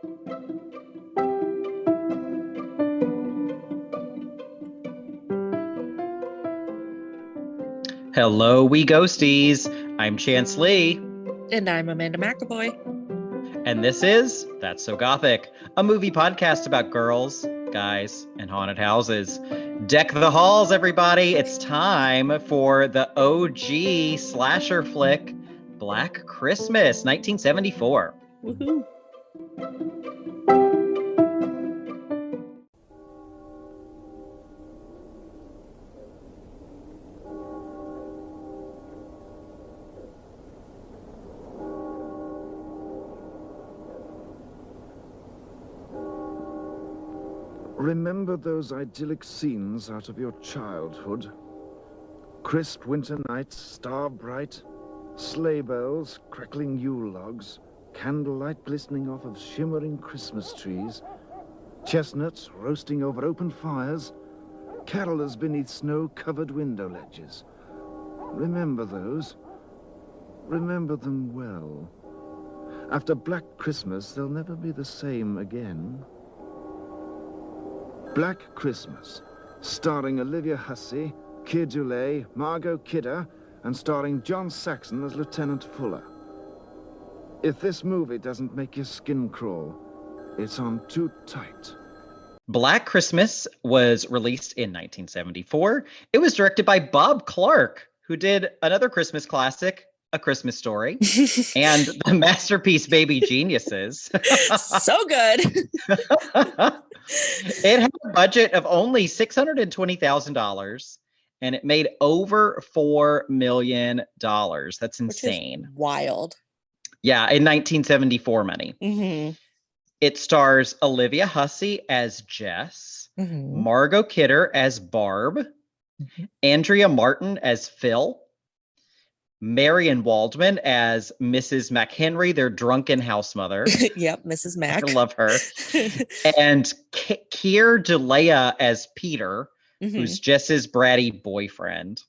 Hello, we ghosties. I'm Chance Lee. And I'm Amanda McAvoy. And this is That's So Gothic, a movie podcast about girls, guys, and haunted houses. Deck the halls, everybody. It's time for the OG slasher flick, Black Christmas, 1974. Woohoo. Remember those idyllic scenes out of your childhood? Crisp winter nights, star bright, sleigh bells, crackling Yule logs, candlelight glistening off of shimmering Christmas trees, chestnuts roasting over open fires, carolers beneath snow-covered window ledges. Remember those. Remember them well. After Black Christmas, they'll never be the same again. Black Christmas, starring Olivia Hussey, Keir Dullea, Margot Kidder, and starring John Saxon as Lieutenant Fuller. If this movie doesn't make your skin crawl, it's on too tight. Black Christmas was released in 1974. It was directed by Bob Clarke, who did another Christmas classic, A Christmas Story, and the masterpiece Baby Geniuses. So good. It had a budget of only $620,000, and it made over $4 million. That's insane. Which is wild. Yeah, in 1974 money. Mm-hmm. It stars Olivia Hussey as Jess, Mm-hmm. Margot Kidder as Barb, Mm-hmm. Andrea Martin as Phil, Marion Waldman as Mrs. McHenry, their drunken house mother. Yep, Mrs. Mac. I love her. And Keir Dullea as Peter, Mm-hmm. who's Jess's bratty boyfriend.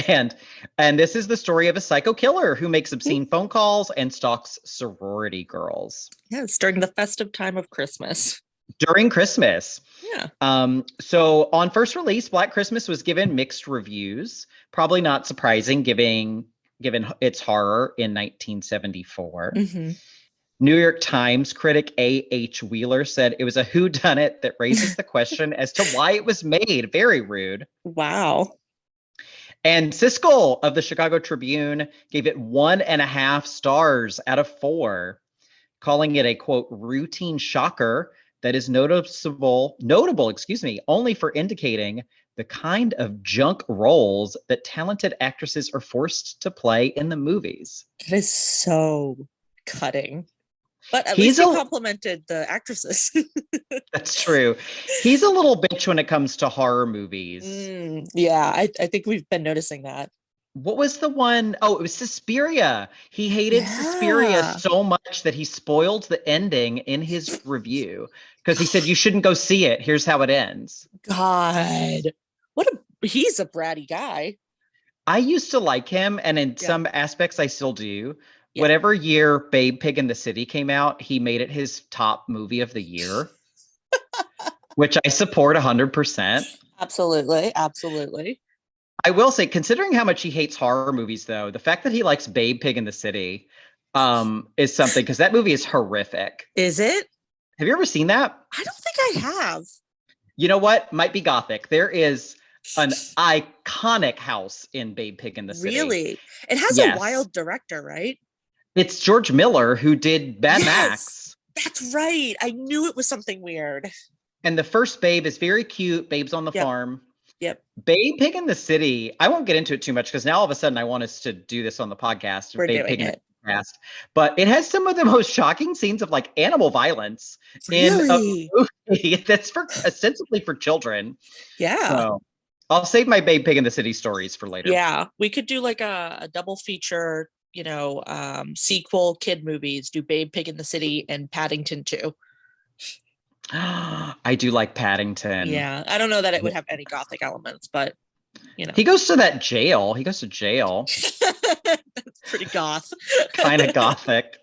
And this is the story of a psycho killer who makes obscene phone calls and stalks sorority girls. Yes, during the festive time of Christmas. During Christmas. Yeah. So on first release, Black Christmas was given mixed reviews. Probably not surprising given its horror in 1974. Mm-hmm. New York Times critic A.H. Wheeler said it was a whodunit that raises the question as to why it was made. Very rude. Wow. And Siskel of the Chicago Tribune gave it 1.5 stars out of 4, calling it a, quote, routine shocker that is notable, only for indicating the kind of junk roles that talented actresses are forced to play in the movies. It is so cutting. But at least he complimented the actresses. That's true. He's a little bitch when it comes to horror movies. Yeah, I think we've been noticing that. What was the one? Oh, it was Suspiria. He hated Suspiria so much that he spoiled the ending in his review because he said, you shouldn't go see it. Here's how it ends. God, he's a bratty guy. I used to like him, and in some aspects I still do. Yeah. Whatever year Babe Pig in the City came out, he made it his top movie of the year, which I support 100%. Absolutely. Absolutely. I will say, considering how much he hates horror movies, though, the fact that he likes Babe Pig in the City is something, because that movie is horrific. Is it? Have you ever seen that? I don't think I have. You know what? Might be gothic. There is an iconic house in Babe Pig in the City. Really? It has a wild director, right? It's George Miller, who did Mad Max. That's right. I knew it was something weird. And the first Babe is very cute. Babe's on the farm. Yep. Babe Pig in the City. I won't get into it too much because now all of a sudden I want us to do this on the podcast. We're doing it. But it has some of the most shocking scenes of like animal violence in a movie that's ostensibly for children. Yeah. So I'll save my Babe Pig in the City stories for later. Yeah. We could do like a double feature, sequel kid movies, do Babe Pig in the City and Paddington 2. I do like Paddington. Yeah. I don't know that it would have any gothic elements, but He goes to that jail. He goes to jail. That's pretty goth. Kind of gothic.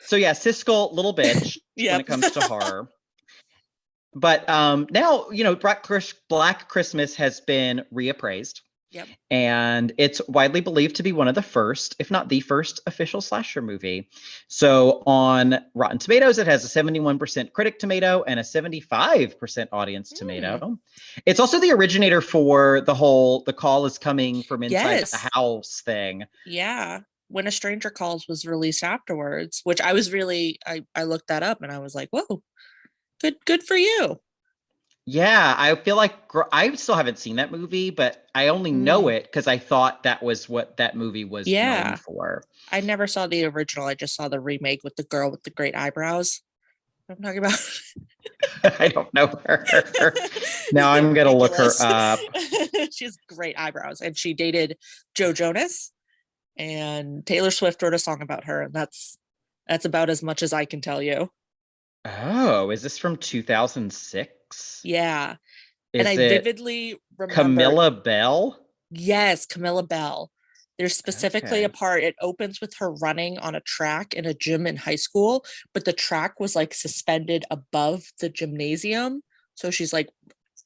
So yeah, Siskel, little bitch when it comes to horror. But now, Black Christmas has been reappraised. Yep. And it's widely believed to be one of the first, if not the first, official slasher movie. So on Rotten Tomatoes, it has a 71% critic tomato and a 75% audience tomato. It's also the originator for the call is coming from inside the house thing. Yeah. When a Stranger Calls was released afterwards, which I was really, I looked that up and I was like, whoa, good for you. Yeah, I feel like I still haven't seen that movie, but I only know it because I thought that was what that movie was known for. I never saw the original. I just saw the remake with the girl with the great eyebrows. I'm talking about. I don't know her. Now I'm going to look her up. She has great eyebrows, and she dated Joe Jonas, and Taylor Swift wrote a song about her, and that's about as much as I can tell you. Oh, is this from 2006? Yeah. And I vividly remember Camilla Bell? Yes, Camilla Bell. There's specifically a part, it opens with her running on a track in a gym in high school, but the track was like suspended above the gymnasium. So she's like,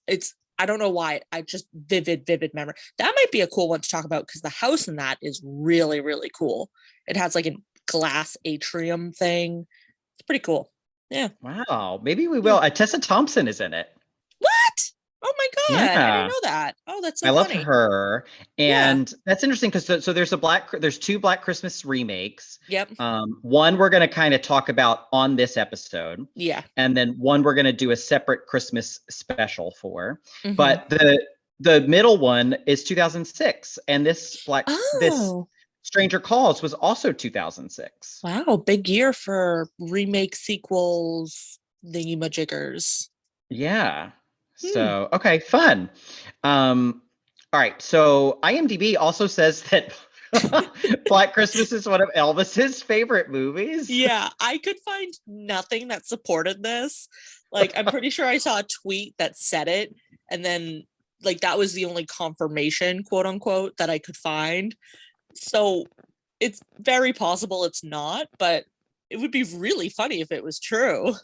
I don't know why. I just vivid memory. That might be a cool one to talk about because the house in that is really, really cool. It has like a glass atrium thing. It's pretty cool. Yeah. Wow. Maybe we will. Tessa Thompson is in it. What? Oh my God. I didn't know that. Oh, that's so funny. I love her. And that's interesting because so there's two Black Christmas remakes. Yep. One we're going to kind of talk about on this episode. Yeah. And then one we're going to do a separate Christmas special for. But the middle one is 2006. And this Stranger Calls was also 2006. Wow, big year for remake sequels, thingy-majiggers. Yeah. So, okay, fun. All right. So IMDb also says that Black Christmas is one of Elvis's favorite movies. Yeah, I could find nothing that supported this. Like, I'm pretty sure I saw a tweet that said it, and then like that was the only confirmation, quote unquote, that I could find. So it's very possible it's not, but it would be really funny if it was true.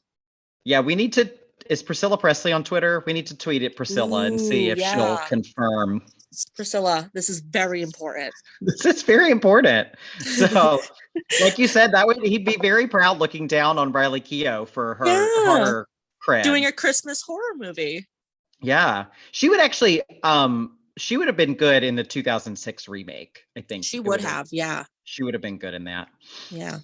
Yeah, we need to. Is Priscilla Presley on Twitter? We need to tweet at Priscilla and see if she'll confirm. Priscilla, this is very important. This is very important. So, like you said, he'd be very proud looking down on Riley Keough for her horror cred. Doing a Christmas horror movie. Yeah, she would actually. She would have been good in the 2006 remake. I think she would have. Yeah, she would have been good in that. Yeah.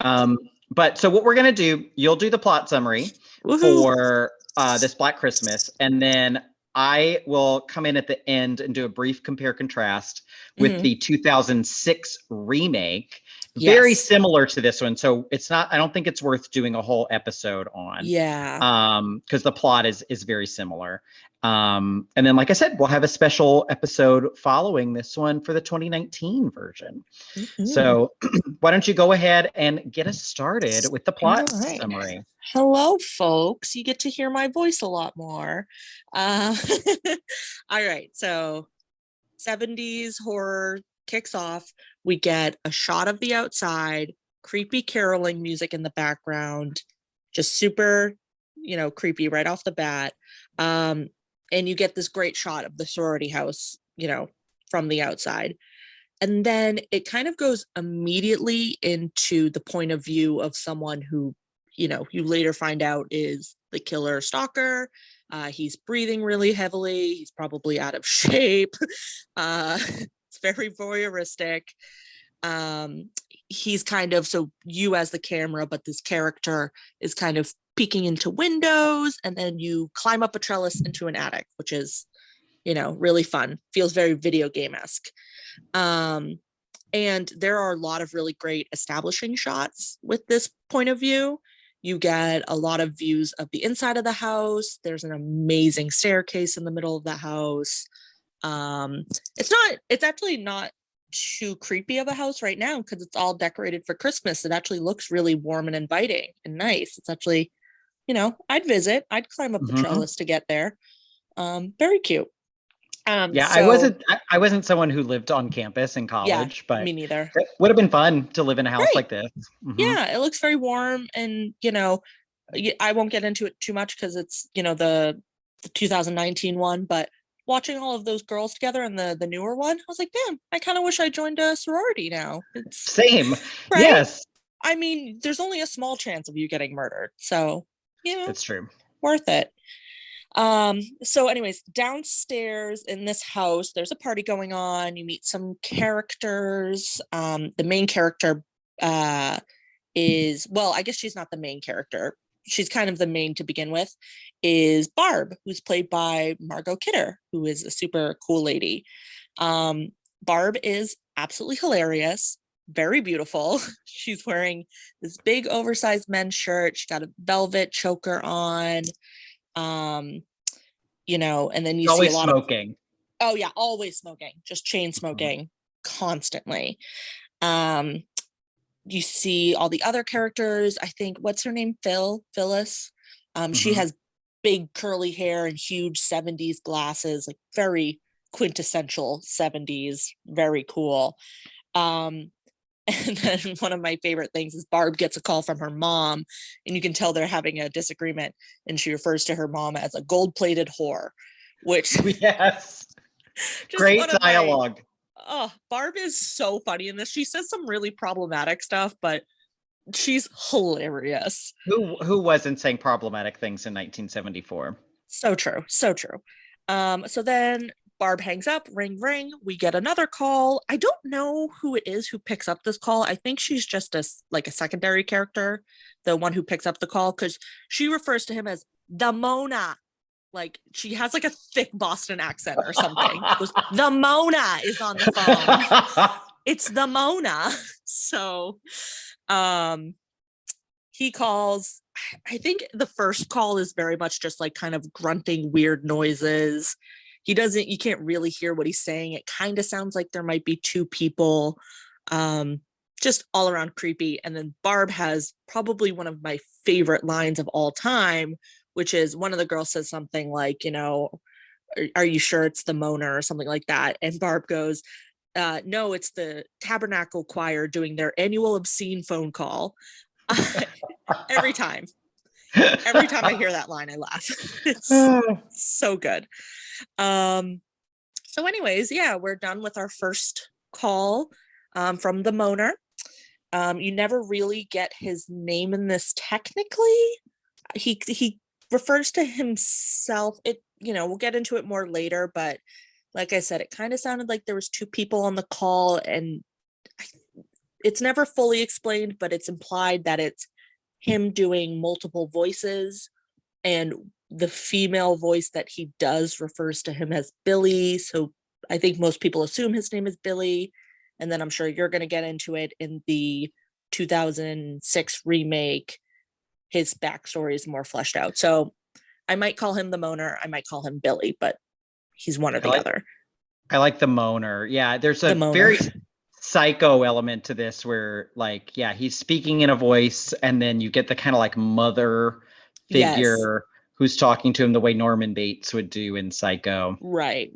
But so what we're gonna do? You'll do the plot summary for this Black Christmas, and then I will come in at the end and do a brief compare contrast with the 2006 remake. Yes. Very similar to this one, so it's not. I don't think it's worth doing a whole episode on. Yeah. Because the plot is very similar. And then, like I said, we'll have a special episode following this one for the 2019 version. So why don't you go ahead and get us started with the plot summary? Hello, folks. You get to hear my voice a lot more. All right. So 70s horror kicks off. We get a shot of the outside, creepy caroling music in the background, just super, creepy right off the bat. And you get this great shot of the sorority house, from the outside. And then it kind of goes immediately into the point of view of someone who, you later find out is the killer stalker. He's breathing really heavily. He's probably out of shape. It's very voyeuristic. He's kind of, so you as the camera, but this character is kind of peeking into windows, and then you climb up a trellis into an attic, which is, really fun. Feels very video game-esque. And there are a lot of really great establishing shots with this point of view. You get a lot of views of the inside of the house. There's an amazing staircase in the middle of the house. It's actually not too creepy of a house right now because it's all decorated for Christmas. It actually looks really warm and inviting and nice. It's actually, I'd visit. I'd climb up the trellis to get there. Very cute. Yeah, So I wasn't someone who lived on campus in yeah, college, but me neither. it would have been fun to live in a house Right. like this. Mhm. Yeah, it looks very warm, and I won't get into it too much because it's the 2019 one, but watching all of those girls together in the newer one, I was like, damn, I kind of wish I joined a sorority now. It's Same. right. Yes, I mean, there's only a small chance of you getting murdered, so that's true. worth it. So anyways, downstairs in this house, there's a party going on. You meet some characters. The main character is, well, I guess she's not the main character. She's kind of the main to begin with, is Barb, who's played by Margot Kidder, who is a super cool lady. Barb is absolutely hilarious, very beautiful. She's wearing this big oversized men's shirt. She's got a velvet choker on. And then you see a Always lot smoking. oh yeah, always smoking, just chain smoking constantly. Um, you see all the other characters. I think, what's her name? Phyllis. She has big curly hair and huge 70s glasses, like very quintessential 70s, very cool. And then one of my favorite things is Barb gets a call from her mom, and you can tell they're having a disagreement, and she refers to her mom as a gold-plated whore, which Yes. just Great one of dialogue. oh, Barb is so funny in this. She says some really problematic stuff, but she's hilarious. Who wasn't saying problematic things in 1974? So true, so true. So then Barb hangs up, ring ring. We get another call. I don't know who it is who picks up this call. I think she's just a secondary character, the one who picks up the call, because she refers to him as the Mona. Like she has like a thick Boston accent or something. Goes, the Mona is on the phone. It's the Mona. So he calls. I think the first call is very much just like kind of grunting weird noises. You can't really hear what he's saying. It kind of sounds like there might be two people, just all around creepy. And then Barb has probably one of my favorite lines of all time, which is one of the girls says something like, are you sure it's the Mona or something like that? And Barb goes, no, it's the Tabernacle Choir doing their annual obscene phone call. Every time I hear that line, I laugh. It's so good. So anyways, yeah, we're done with our first call from the Moaner. You never really get his name in this technically. He refers to himself. We'll get into it more later, but like I said, it kind of sounded like there was two people on the call, and it's never fully explained, but it's implied that it's him doing multiple voices, and the female voice that he does refers to him as Billy. So I think most people assume his name is Billy. And then I'm sure you're going to get into it in the 2006 remake. His backstory is more fleshed out. So I might call him the Moaner. I might call him Billy, but he's one or the other. I like the Moaner. Yeah, there's a very psycho element to this where he's speaking in a voice, and then you get the kind of like mother figure who's talking to him the way Norman Bates would do in Psycho. Right.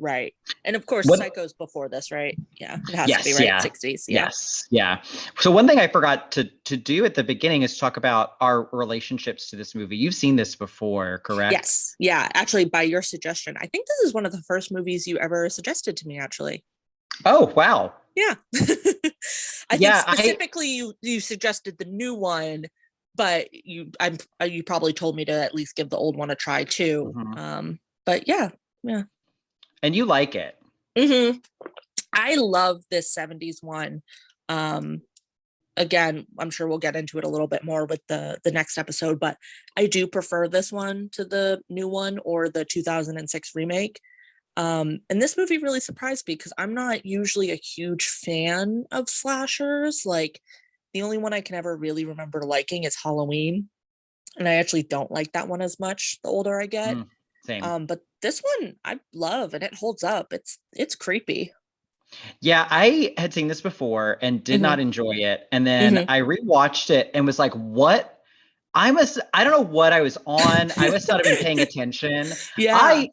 And of course, Psycho's before this, right? Yeah, it has to be, right? 60s. Yeah. Yes, yeah. So one thing I forgot to do at the beginning is talk about our relationships to this movie. You've seen this before, correct? Yes. Yeah, actually, by your suggestion. I think this is one of the first movies you ever suggested to me, actually. Oh, wow. Yeah. I think specifically you suggested the new one, but you probably told me to at least give the old one a try too. But yeah. And you like it. I love this 70s one. Again, I'm sure we'll get into it a little bit more with the next episode, but I do prefer this one to the new one or the 2006 remake. And this movie really surprised me because I'm not usually a huge fan of slashers. Like, the only one I can ever really remember liking is Halloween. And I actually don't like that one as much the older I get. Same. But this one I love, and it holds up. It's creepy. Yeah, I had seen this before and did not enjoy it. And then I rewatched it and was like, what? I don't know what I was on. I must not have been paying attention. Yeah.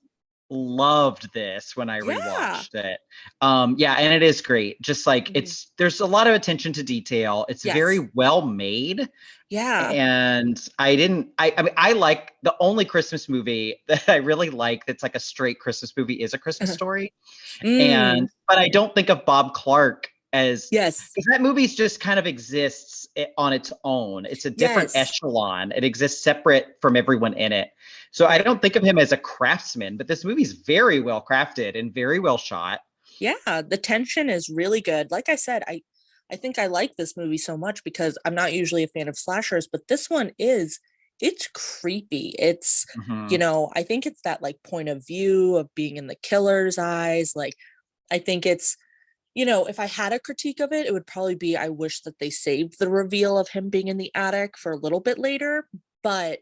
loved this when I Yeah. rewatched it. Yeah, and it is great. Just like there's a lot of attention to detail. It's Yes. very well made. Yeah. And I mean, I like the only Christmas movie that I really like that's like a straight Christmas movie is A Christmas Story. But I don't think of Bob Clarke as, Yes. because that movie just kind of exists on its own. It's a different echelon. It exists separate from everyone in it. So I don't think of him as a craftsman, but this movie's very well crafted and very well shot. Yeah, the tension is really good. Like I said, I think I like this movie so much because I'm not usually a fan of slashers, but this one it's creepy. It's, I think it's that like point of view of being in the killer's eyes. Like, I think it's, if I had a critique of it, it would probably be I wish that they saved the reveal of him being in the attic for a little bit later, but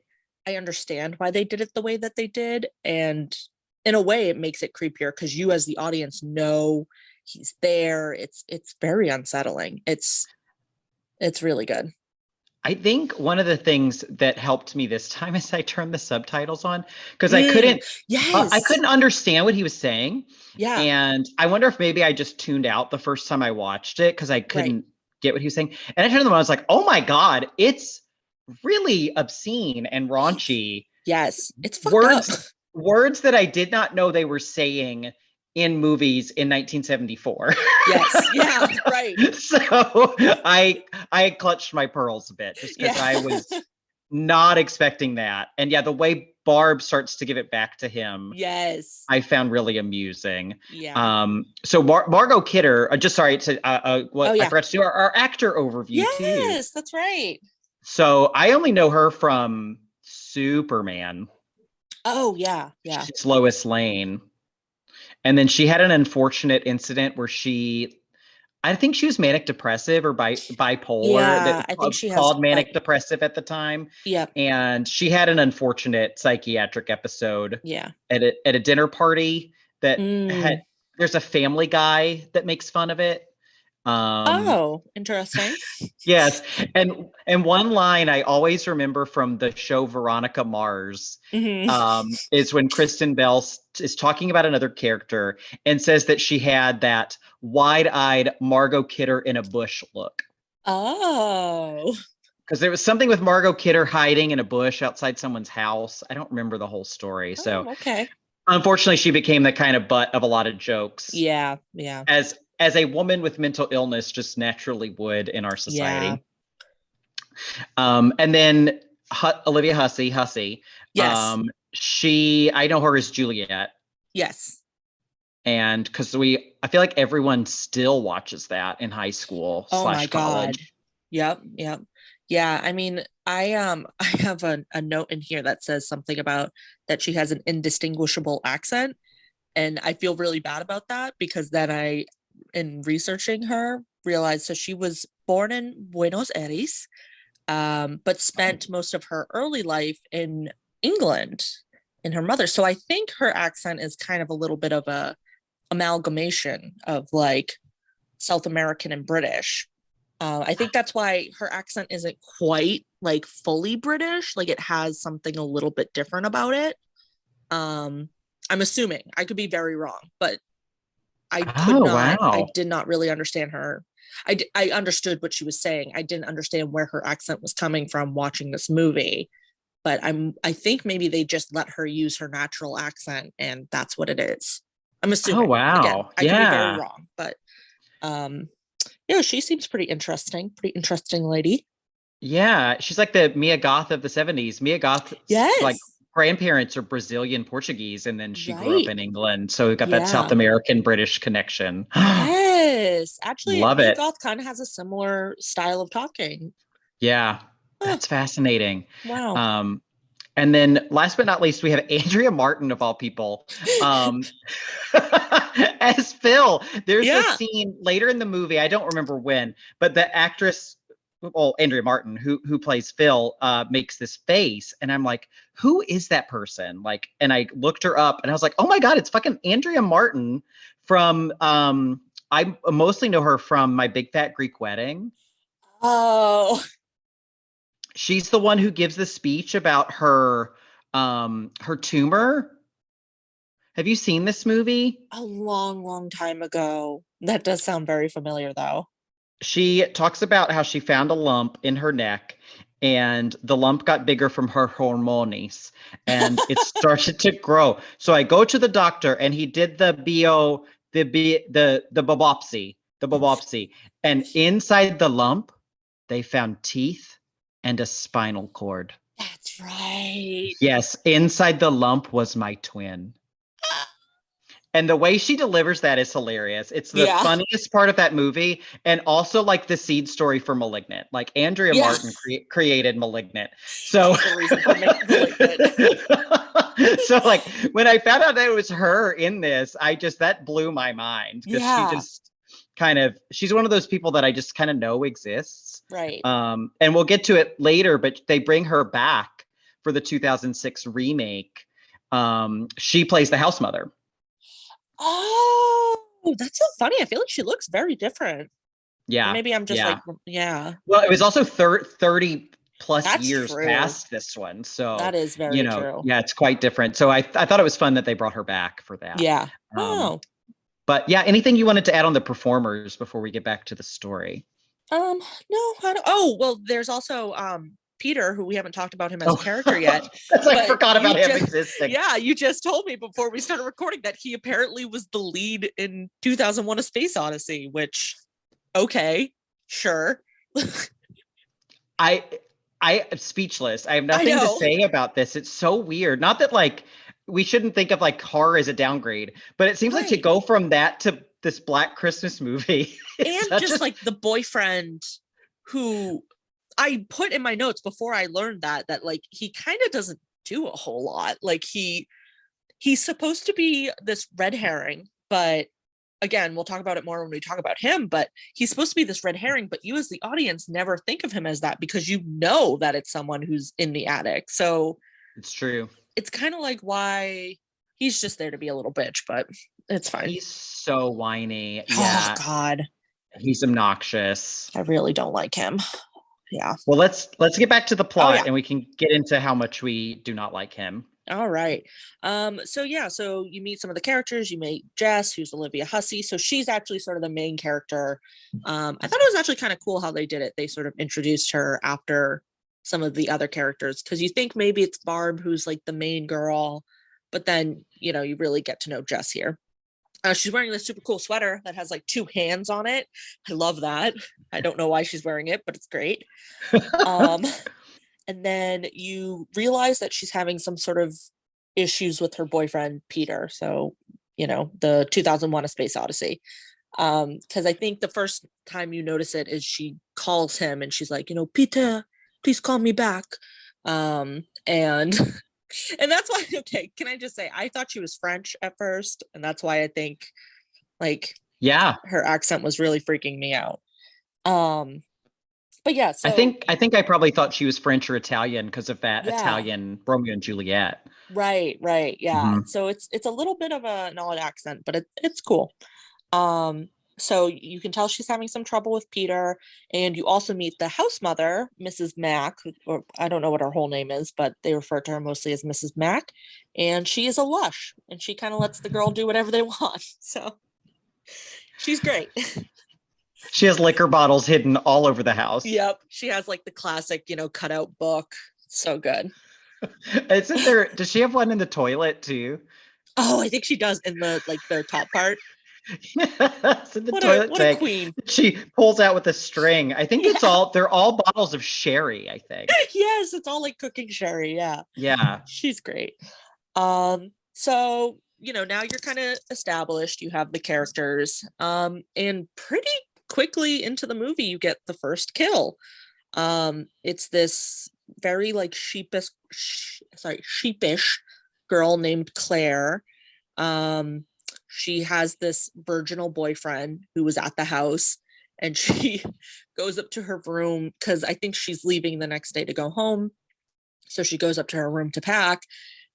I understand why they did it the way that they did. And in a way, it makes it creepier because you as the audience know he's there. It's very unsettling. It's really good. I think one of the things that helped me this time is I turned the subtitles on because I couldn't understand what he was saying. Yeah. And I wonder if maybe I just tuned out the first time I watched it because I couldn't get what he was saying. And I turned them on, I was like, oh my God, it's really obscene and raunchy. Yes. It's fucked up. Words that I did not know they were saying in movies in 1974. Yes. Yeah. Right. So I clutched my pearls a bit just because I was not expecting that. And yeah, the way Barb starts to give it back to him, yes, I found really amusing. Yeah. So Margot Kidder, just sorry to I forgot to do our actor overview too. Yes, that's right. So I only know her from Superman. Oh yeah, yeah. She's Lois Lane. And then she had an unfortunate incident where I think she was manic depressive or bipolar. Yeah, I think she called manic depressive at the time. Yeah. And she had an unfortunate psychiatric episode. Yeah. At a dinner party that there's a Family Guy that makes fun of it. Interesting. Yes. And one line I always remember from the show Veronica Mars is when Kristen Bell is talking about another character and says that she had that wide-eyed Margot Kidder in a bush look. Oh. Because there was something with Margot Kidder hiding in a bush outside someone's house. I don't remember the whole story. So okay. Unfortunately, she became the kind of butt of a lot of jokes. Yeah, yeah. As a woman with mental illness just naturally would in our society. Yeah. And then Olivia Hussey. Yes. I know her as Juliet. Yes. And because I feel like everyone still watches that in high school / college. God. Yep. Yeah. I mean, I have a note in here that says something about that she has an indistinguishable accent. And I feel really bad about that because then in researching her, realized so she was born in Buenos Aires, but spent most of her early life in England in her mother. So I think her accent is kind of a little bit of a amalgamation of like South American and British. I think that's why her accent isn't quite like fully British. Like it has something a little bit different about it. I'm assuming. I could be very wrong, but I did not really understand her. I understood what she was saying. I didn't understand where her accent was coming from watching this movie. But I think maybe they just let her use her natural accent and that's what it is. I'm assuming. Oh, wow. Again, I could be very wrong, but she seems pretty interesting lady. Yeah, she's like the Mia Goth of the 70s. Mia Goth, like grandparents are Brazilian Portuguese, and then she grew up in England, so we got that South American British connection. Yes, actually, love Mia it. Goth kind of has a similar style of talking. Yeah, that's fascinating. Wow. And then last but not least, we have Andrea Martin of all people as Phil. There's a scene later in the movie, I don't remember when, but the actress, Andrea Martin, who plays Phil, makes this face, and I'm like, who is that person? Like, and I looked her up, and I was like, oh my God, it's fucking Andrea Martin from. I mostly know her from My Big Fat Greek Wedding. Oh. She's the one who gives the speech about her tumor. Have you seen this movie? A long time ago. That does sound very familiar, though. She talks about how she found a lump in her neck and the lump got bigger from her hormones and it started to grow. So I go to the doctor and he did the biopsy, and inside the lump they found teeth and a spinal cord. That's right. Yes, inside the lump was my twin. And the way she delivers that is hilarious. It's the funniest part of that movie, and also like the seed story for Malignant. Like Andrea Martin created Malignant. So the reason for Malignant. So like when I found out that it was her in this, that blew my mind because she just she's one of those people that I just kind of know exists. Right. And we'll get to it later, but they bring her back for the 2006 remake. She plays the house mother. Oh, that's so funny. I feel like she looks very different. Yeah. Or maybe I'm just Well, it was also 30 plus that's years true. Past this one. So that is very true. Yeah, it's quite different. So I thought it was fun that they brought her back for that. Yeah. But yeah, anything you wanted to add on the performers before we get back to the story? No, I don't. Oh, well, there's also Peter, who we haven't talked about him as a character yet. I forgot about him existing. Yeah, you just told me before we started recording that he apparently was the lead in 2001: A Space Odyssey, which, okay, sure. I am speechless. I have nothing to say about this. It's so weird. Not that like we shouldn't think of like horror as a downgrade, but it seems like to go from that to this Black Christmas movie. And just like the boyfriend who I put in my notes before I learned that like he kind of doesn't do a whole lot. Like he's supposed to be this red herring, but again, we'll talk about it more when we talk about him, but he's supposed to be this red herring, but you as the audience never think of him as that because you know that it's someone who's in the attic. So it's true. It's kind of like why he's just there to be a little bitch, but it's fine. He's so whiny. Yeah. Oh God. He's obnoxious. I really don't like him. Yeah. Well, let's get back to the plot and we can get into how much we do not like him. All right. So you meet some of the characters. You meet Jess, who's Olivia Hussey. So she's actually sort of the main character. I thought it was actually kind of cool how they did it. They sort of introduced her after some of the other characters because you think maybe it's Barb who's like the main girl, but then you really get to know Jess here. She's wearing this super cool sweater that has like 2 hands on it. I love that. I don't know why she's wearing it, but it's great. And then you realize that she's having some sort of issues with her boyfriend, Peter. So, the 2001: A Space Odyssey. Because I think the first time you notice it is she calls him and she's like, Peter, please call me back. And that's why, okay, can I just say, I thought she was French at first. And that's why I think her accent was really freaking me out. But yeah, so I think I probably thought she was French or Italian because of that Italian Romeo and Juliet. Right. Yeah. Mm-hmm. So it's a little bit of an odd accent, but it's cool. So you can tell she's having some trouble with Peter, and you also meet the house mother, Mrs. Mack, or I don't know what her whole name is, but they refer to her mostly as Mrs. Mack, and she is a lush, and she kind of lets the girl do whatever they want. So she's great. She has liquor bottles hidden all over the house. Yep. She has like the classic, cutout book. So good. Isn't there, does she have one in the toilet too? Oh, I think she does in the their top part. Yes, in the toilet tank. A queen. She pulls out with a string. I think they're all bottles of sherry, I think. Yes, it's all like cooking sherry. Yeah. Yeah. She's great. So, now you're kind of established, you have the characters, and pretty quickly into the movie, you get the first kill. It's this very like sheepish girl named Claire. She has this virginal boyfriend who was at the house, and she goes up to her room because I think she's leaving the next day to go home. So she goes up to her room to pack,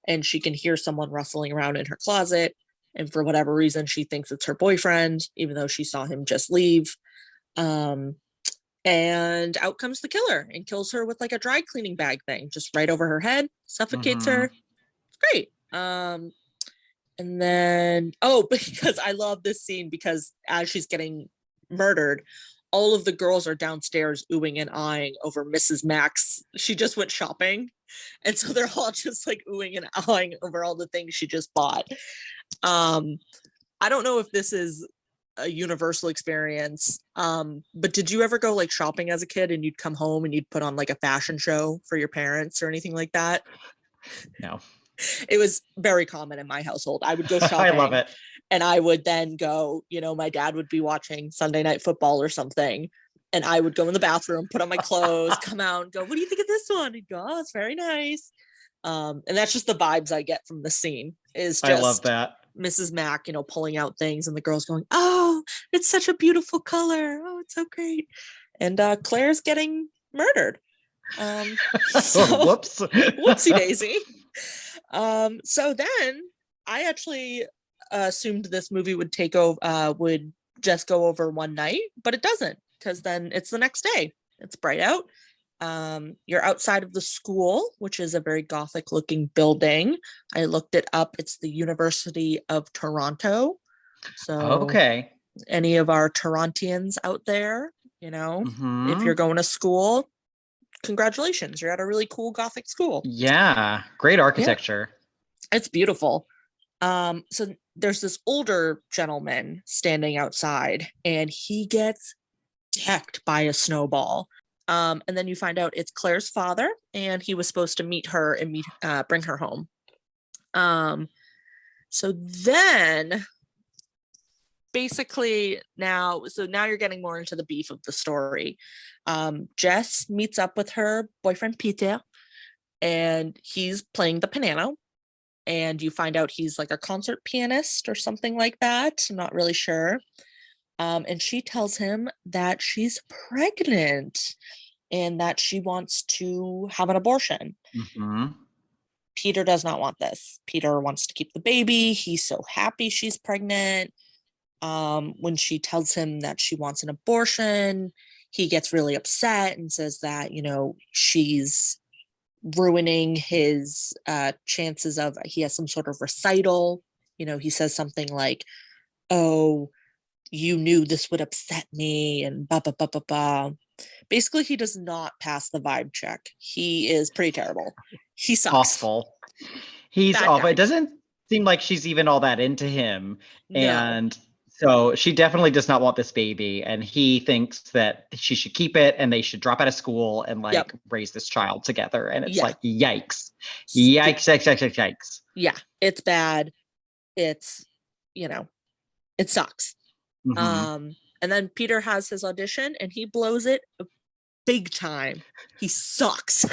and she can hear someone rustling around in her closet. And for whatever reason, she thinks it's her boyfriend, even though she saw him just leave. And out comes the killer and kills her with like a dry cleaning bag thing, just right over her head, suffocates her. It's great. And then, because I love this scene, because as she's getting murdered, all of the girls are downstairs oohing and eyeing over Mrs. Max. She just went shopping. And so they're all just like oohing and eyeing over all the things she just bought. I don't know if this is a universal experience, but did you ever go like shopping as a kid and you'd come home and you'd put on like a fashion show for your parents or anything like that? No. It was very common in my household. I would go shopping. I love it. And I would then go, my dad would be watching Sunday Night Football or something. And I would go in the bathroom, put on my clothes, come out and go, what do you think of this one? He'd go, oh, it's very nice. And that's just the vibes I get from the scene, is just I love that. Mrs. Mack, pulling out things and the girls going, oh, it's such a beautiful color. Oh, it's so great. And Claire's getting murdered. Whoops. Whoopsie daisy. So then I actually assumed this movie would would just go over one night, but it doesn't, because then it's the next day. It's bright out. You're outside of the school, which is a very Gothic looking building. I looked it up. It's the University of Toronto. So okay. Any of our Torontians out there, if you're going to school, congratulations. You're at a really cool Gothic school. Yeah. Great architecture. Yeah. It's beautiful. So there's this older gentleman standing outside and he gets decked by a snowball. And then you find out it's Claire's father, and he was supposed to meet her and bring her home. So then basically now you're getting more into the beef of the story. Jess meets up with her boyfriend Peter, and he's playing the piano. And you find out he's like a concert pianist or something like that. I'm not really sure. And she tells him that she's pregnant and that she wants to have an abortion. Mm-hmm. Peter does not want this. Peter wants to keep the baby. He's so happy she's pregnant. When she tells him that she wants an abortion, he gets really upset and says that, she's ruining his chances of, he has some sort of recital. He says something like, oh, you knew this would upset me, and blah, blah, blah, blah, blah. Basically, he does not pass the vibe check. He is pretty terrible. He sucks. Awful. He's Bad awful. guy. It doesn't seem like she's even all that into him. No. And so she definitely does not want this baby. And he thinks that she should keep it and they should drop out of school and raise this child together. And it's like, yikes. Yikes, yikes, yikes, yikes, yikes. Yeah, it's bad. It's, it sucks. Mm-hmm. And then Peter has his audition and he blows it big time. He sucks.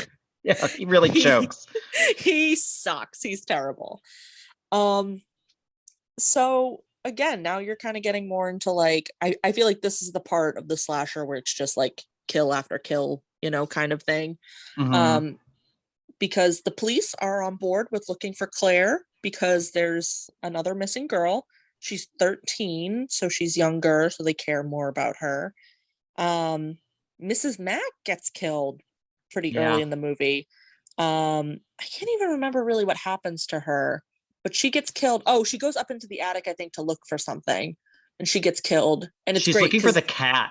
Yeah, he really chokes. He sucks. He's terrible. So again, now you're kind of getting more into like, I feel like this is the part of the slasher where it's just like kill after kill, kind of thing. Mm-hmm. Because the police are on board with looking for Claire because there's another missing girl. She's 13, so she's younger, so they care more about her. Mrs. Mack gets killed pretty early in the movie. I can't even remember really what happens to her, but she gets killed. Oh, she goes up into the attic, I think, to look for something, and she gets killed. And it's she's great looking for the cat.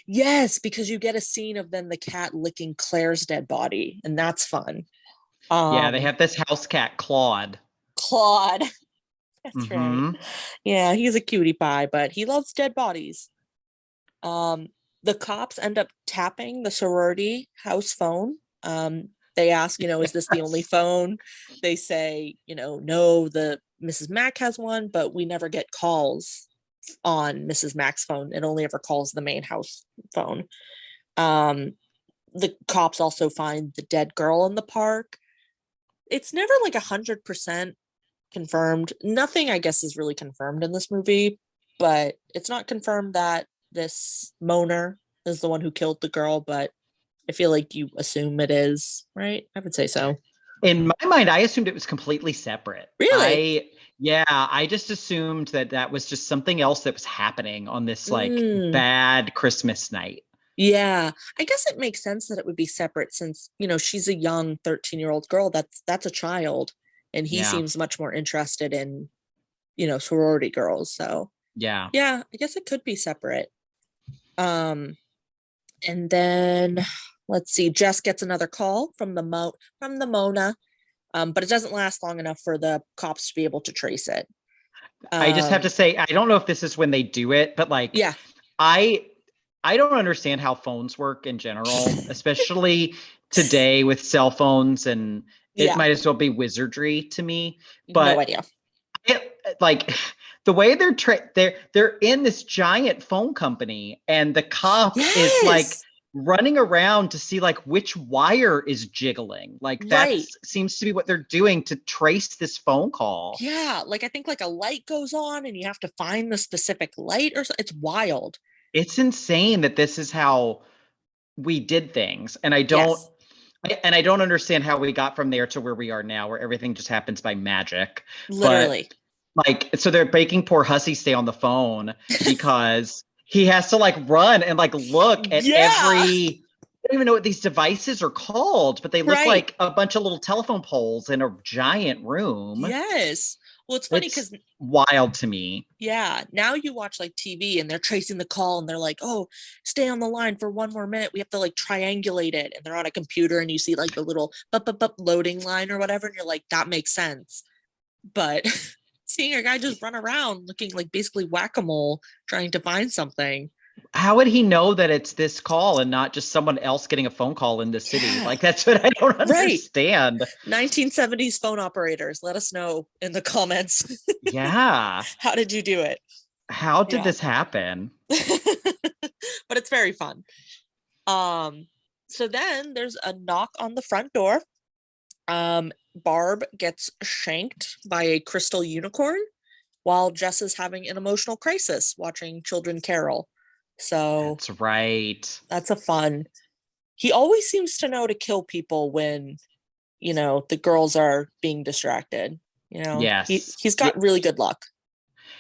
Yes, because you get a scene of then the cat licking Claire's dead body, and that's fun. Yeah, they have this house cat, Claude. That's right. Yeah, he's a cutie pie, but he loves dead bodies. The cops end up tapping the sorority house phone. They ask, is this the only phone? They say, no, the Mrs. Mack has one, but we never get calls on Mrs. Mack's phone. It only ever calls the main house phone. The cops also find the dead girl in the park. It's never like 100% confirmed. Nothing, I guess, is really confirmed in this movie, but it's not confirmed that this moaner is the one who killed the girl, but I feel like you assume it is, right? I would say so. In my mind, I assumed it was completely separate. Really? I just assumed that was just something else that was happening on this bad Christmas night. Yeah, I guess it makes sense that it would be separate since, she's a young 13-year-old girl. That's a child. And he seems much more interested in sorority girls. So Yeah. yeah, I guess it could be separate. And then let's see, Jess gets another call from the Mona, but it doesn't last long enough for the cops to be able to trace it. I just have to say, I don't know if this is when they do it, but like, yeah, I don't understand how phones work in general, especially today with cell phones, and it might as well be wizardry to me. But no idea. Like the way they're in this giant phone company, and the cop is like running around to see like which wire is jiggling. Like that seems to be what they're doing to trace this phone call. Yeah, like I think like a light goes on and you have to find the specific light or something. It's wild. It's insane that this is how we did things. And I don't understand how we got from there to where we are now, where everything just happens by magic. Literally. But like, so they're making poor Hussey stay on the phone because he has to like run and like look at every, I don't even know what these devices are called, but they look like a bunch of little telephone poles in a giant room. Yes. Well, it's funny because wild to me. Yeah. Now you watch like TV and they're tracing the call and they're like, oh, stay on the line for 1 more minute. We have to like triangulate it. And they're on a computer and you see like the little loading line or whatever. And you're like, that makes sense. But seeing a guy just run around looking like basically whack-a-mole trying to find something. How would he know that it's this call and not just someone else getting a phone call in the city? Yeah. Like, that's what I don't understand. 1970s phone operators, let us know in the comments. Yeah. How did you do it? How did this happen? But it's very fun. So then there's a knock on the front door. Barb gets shanked by a crystal unicorn while Jess is having an emotional crisis watching children carol. So that's right. That's a fun. He always seems to know to kill people when, the girls are being distracted. Yes. He's got really good luck.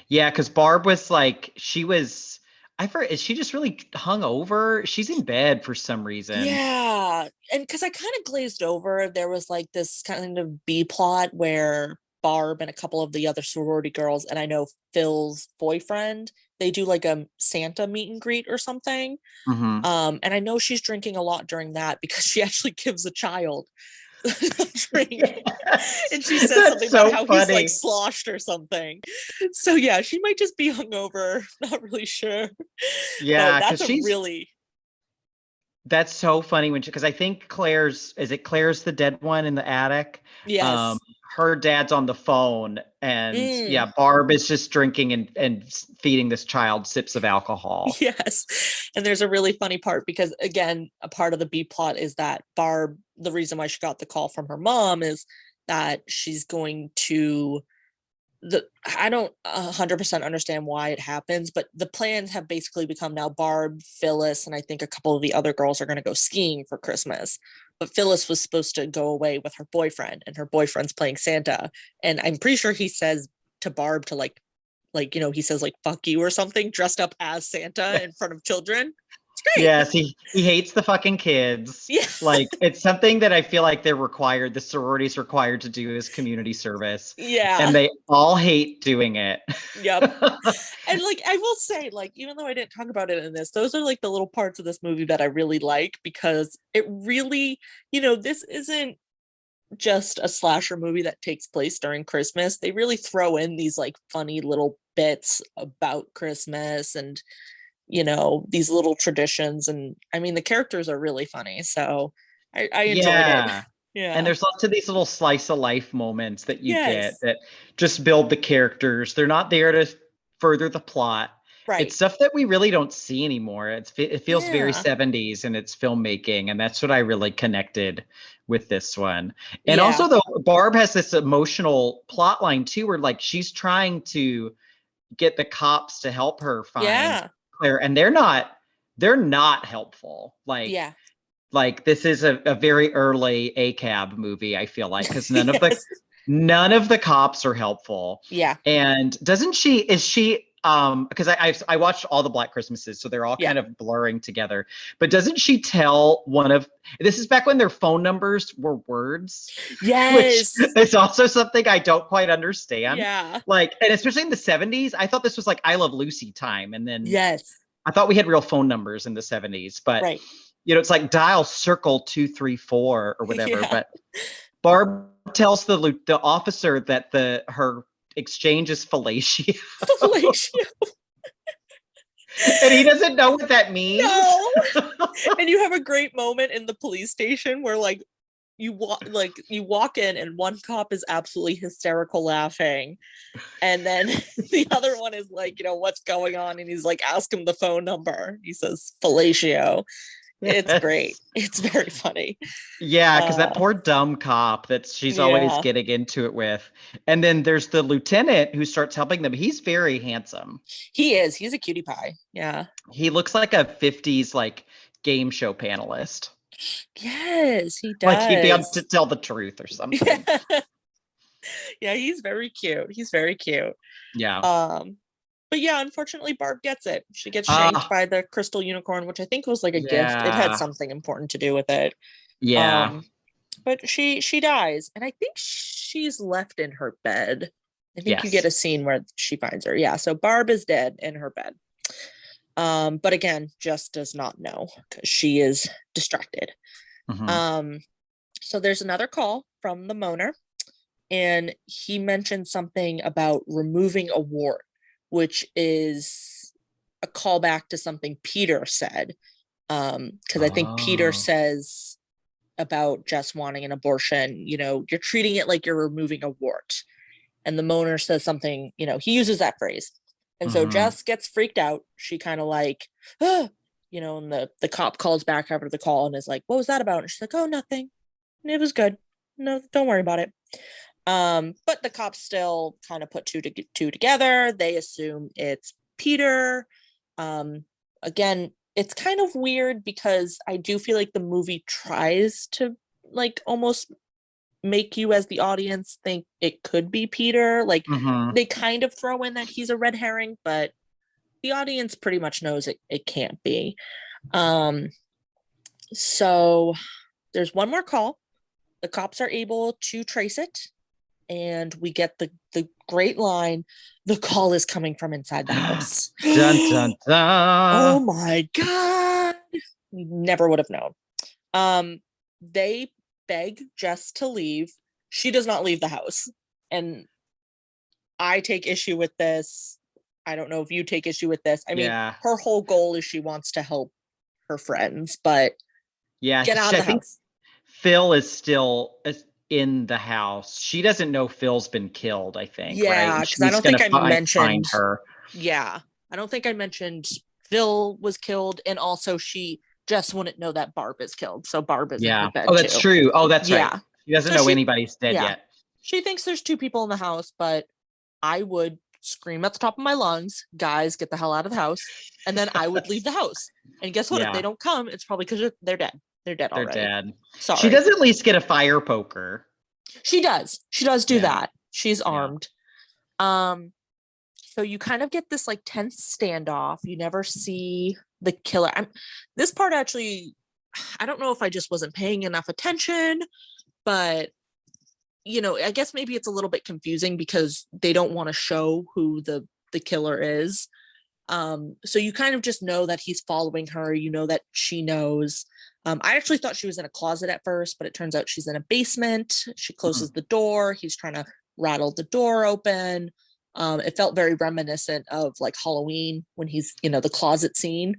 Yeah, because Barb was like, is she just really hungover? She's in bed for some reason. Yeah. And because I kind of glazed over, there was like this kind of B plot where Barb and a couple of the other sorority girls, and I know Phil's boyfriend, they do like a Santa meet and greet or something. Mm-hmm. And I know she's drinking a lot during that because she actually gives a child a drink. Yes. And she says something about how he's like sloshed or something. So yeah, she might just be hungover. Not really sure. Yeah, that's that's so funny because I think Claire's the dead one in the attic? Yes. Her dad's on the phone, and Barb is just drinking and feeding this child sips of alcohol. Yes. And there's a really funny part because, again, a part of the B plot is that Barb, the reason why she got the call from her mom is that she's going to I don't 100% understand why it happens, but the plans have basically become now Barb, Phyllis, and I think a couple of the other girls are going to go skiing for Christmas. But Phyllis was supposed to go away with her boyfriend, and her boyfriend's playing Santa. And I'm pretty sure he says to Barb to like, he says like, fuck you or something, dressed up as Santa in front of children. It's great. Yes, he hates the fucking kids. Yeah. Like, it's something that I feel like the sorority's required to do as community service. Yeah. And they all hate doing it. Yep. And like, I will say, like, even though I didn't talk about it in this, those are like the little parts of this movie that I really like, because it really, this isn't just a slasher movie that takes place during Christmas. They really throw in these like funny little bits about Christmas and these little traditions, and I mean the characters are really funny, so I enjoyed it. Yeah. And there's lots of these little slice of life moments that you get that just build the characters. They're not there to further the plot. Right. It's stuff that we really don't see anymore. It feels very 70s in its filmmaking, and that's what I really connected with this one. And also, though, Barb has this emotional plot line too, where like she's trying to get the cops to help her find Claire, and they're not helpful. Like this is a very early ACAB movie, I feel like, because none of the cops are helpful. Yeah. And is she because I watched all the Black Christmases, so they're all Yeah. kind of blurring together. But doesn't she tell one of this is back when their phone numbers were words? Yes. Which is also something I don't quite understand. Yeah. Like, and especially in the 70s, I thought this was like I Love Lucy time. And then Yes. I thought we had real phone numbers in the 70s, but Right. you know, it's like dial circle 234 or whatever. Yeah. But Barb tells the officer that her exchange is fellatio. Fellatio. And he doesn't know what that means. No. And you have a great moment in the police station where like you walk in and one cop is absolutely hysterical laughing, and then the other one is like, you know, what's going on, and he's like, ask him the phone number. He says fellatio. It's great. It's very funny. Yeah, because that poor dumb cop that she's always getting into it with. And then there's the lieutenant who starts helping them. He's very handsome. He is. He's a cutie pie. Yeah. He looks like a 50s like game show panelist. Yes, he does. Like he'd be able to tell the truth or something. Yeah, he's very cute. He's very cute. Yeah. But yeah, unfortunately, Barb gets it. She gets shanked by the crystal unicorn, which I think was like a gift. It had something important to do with it. Yeah. But she dies, and I think she's left in her bed. I think you get a scene where she finds her. Yeah, so Barb is dead in her bed. But again, Jess does not know because she is distracted. Mm-hmm. So there's another call from the moaner, and he mentioned something about removing a wart, which is a callback to something Peter said. Because I think Peter says about Jess wanting an abortion, you know, you're treating it like you're removing a wart. And the moaner says something, you know, he uses that phrase. And so Jess gets freaked out. She kind of like, you know, and the cop calls back after the call and is like, what was that about? And she's like, oh, nothing. It was good. No, don't worry about it. But the cops still kind of put two together. They assume it's Peter. Again, it's kind of weird because I do feel like the movie tries to like almost make you as the audience think it could be Peter. Like they kind of throw in that he's a red herring, but the audience pretty much knows it can't be. So there's one more call. The cops are able to trace it, and we get the great line, the call is coming from inside the house. Dun, dun, dun. Oh my God. We never would have known. They beg Jess to leave. She does not leave the house. And I take issue with this. I don't know if you take issue with this. I mean, her whole goal is she wants to help her friends, but get out of the house. Phil is still in the house. She doesn't know Phil's been killed, I think. Yeah, because I don't think I mentioned find her. Yeah, I don't think I mentioned Phil was killed, and also Jess wouldn't know that Barb is killed, so Barb is in her bed. Oh, that's true. Oh, that's right. She doesn't know anybody's dead yet. She thinks there's two people in the house, but I would scream at the top of my lungs, guys, get the hell out of the house, and then I would leave the house. And guess what? If they don't come, it's probably because they're dead. They're dead already. They're dead. Sorry. She does at least get a fire poker. She does. She does do that. She's armed. So you kind of get this like tense standoff. You never see the killer. This part actually, I don't know if I just wasn't paying enough attention, but you know, I guess maybe it's a little bit confusing because they don't want to show who the killer is. So you kind of just know that he's following her. You know that she knows. I actually thought she was in a closet at first, but it turns out she's in a basement. She closes the door. He's trying to rattle the door open. It felt very reminiscent of like Halloween when he's, you know, the closet scene.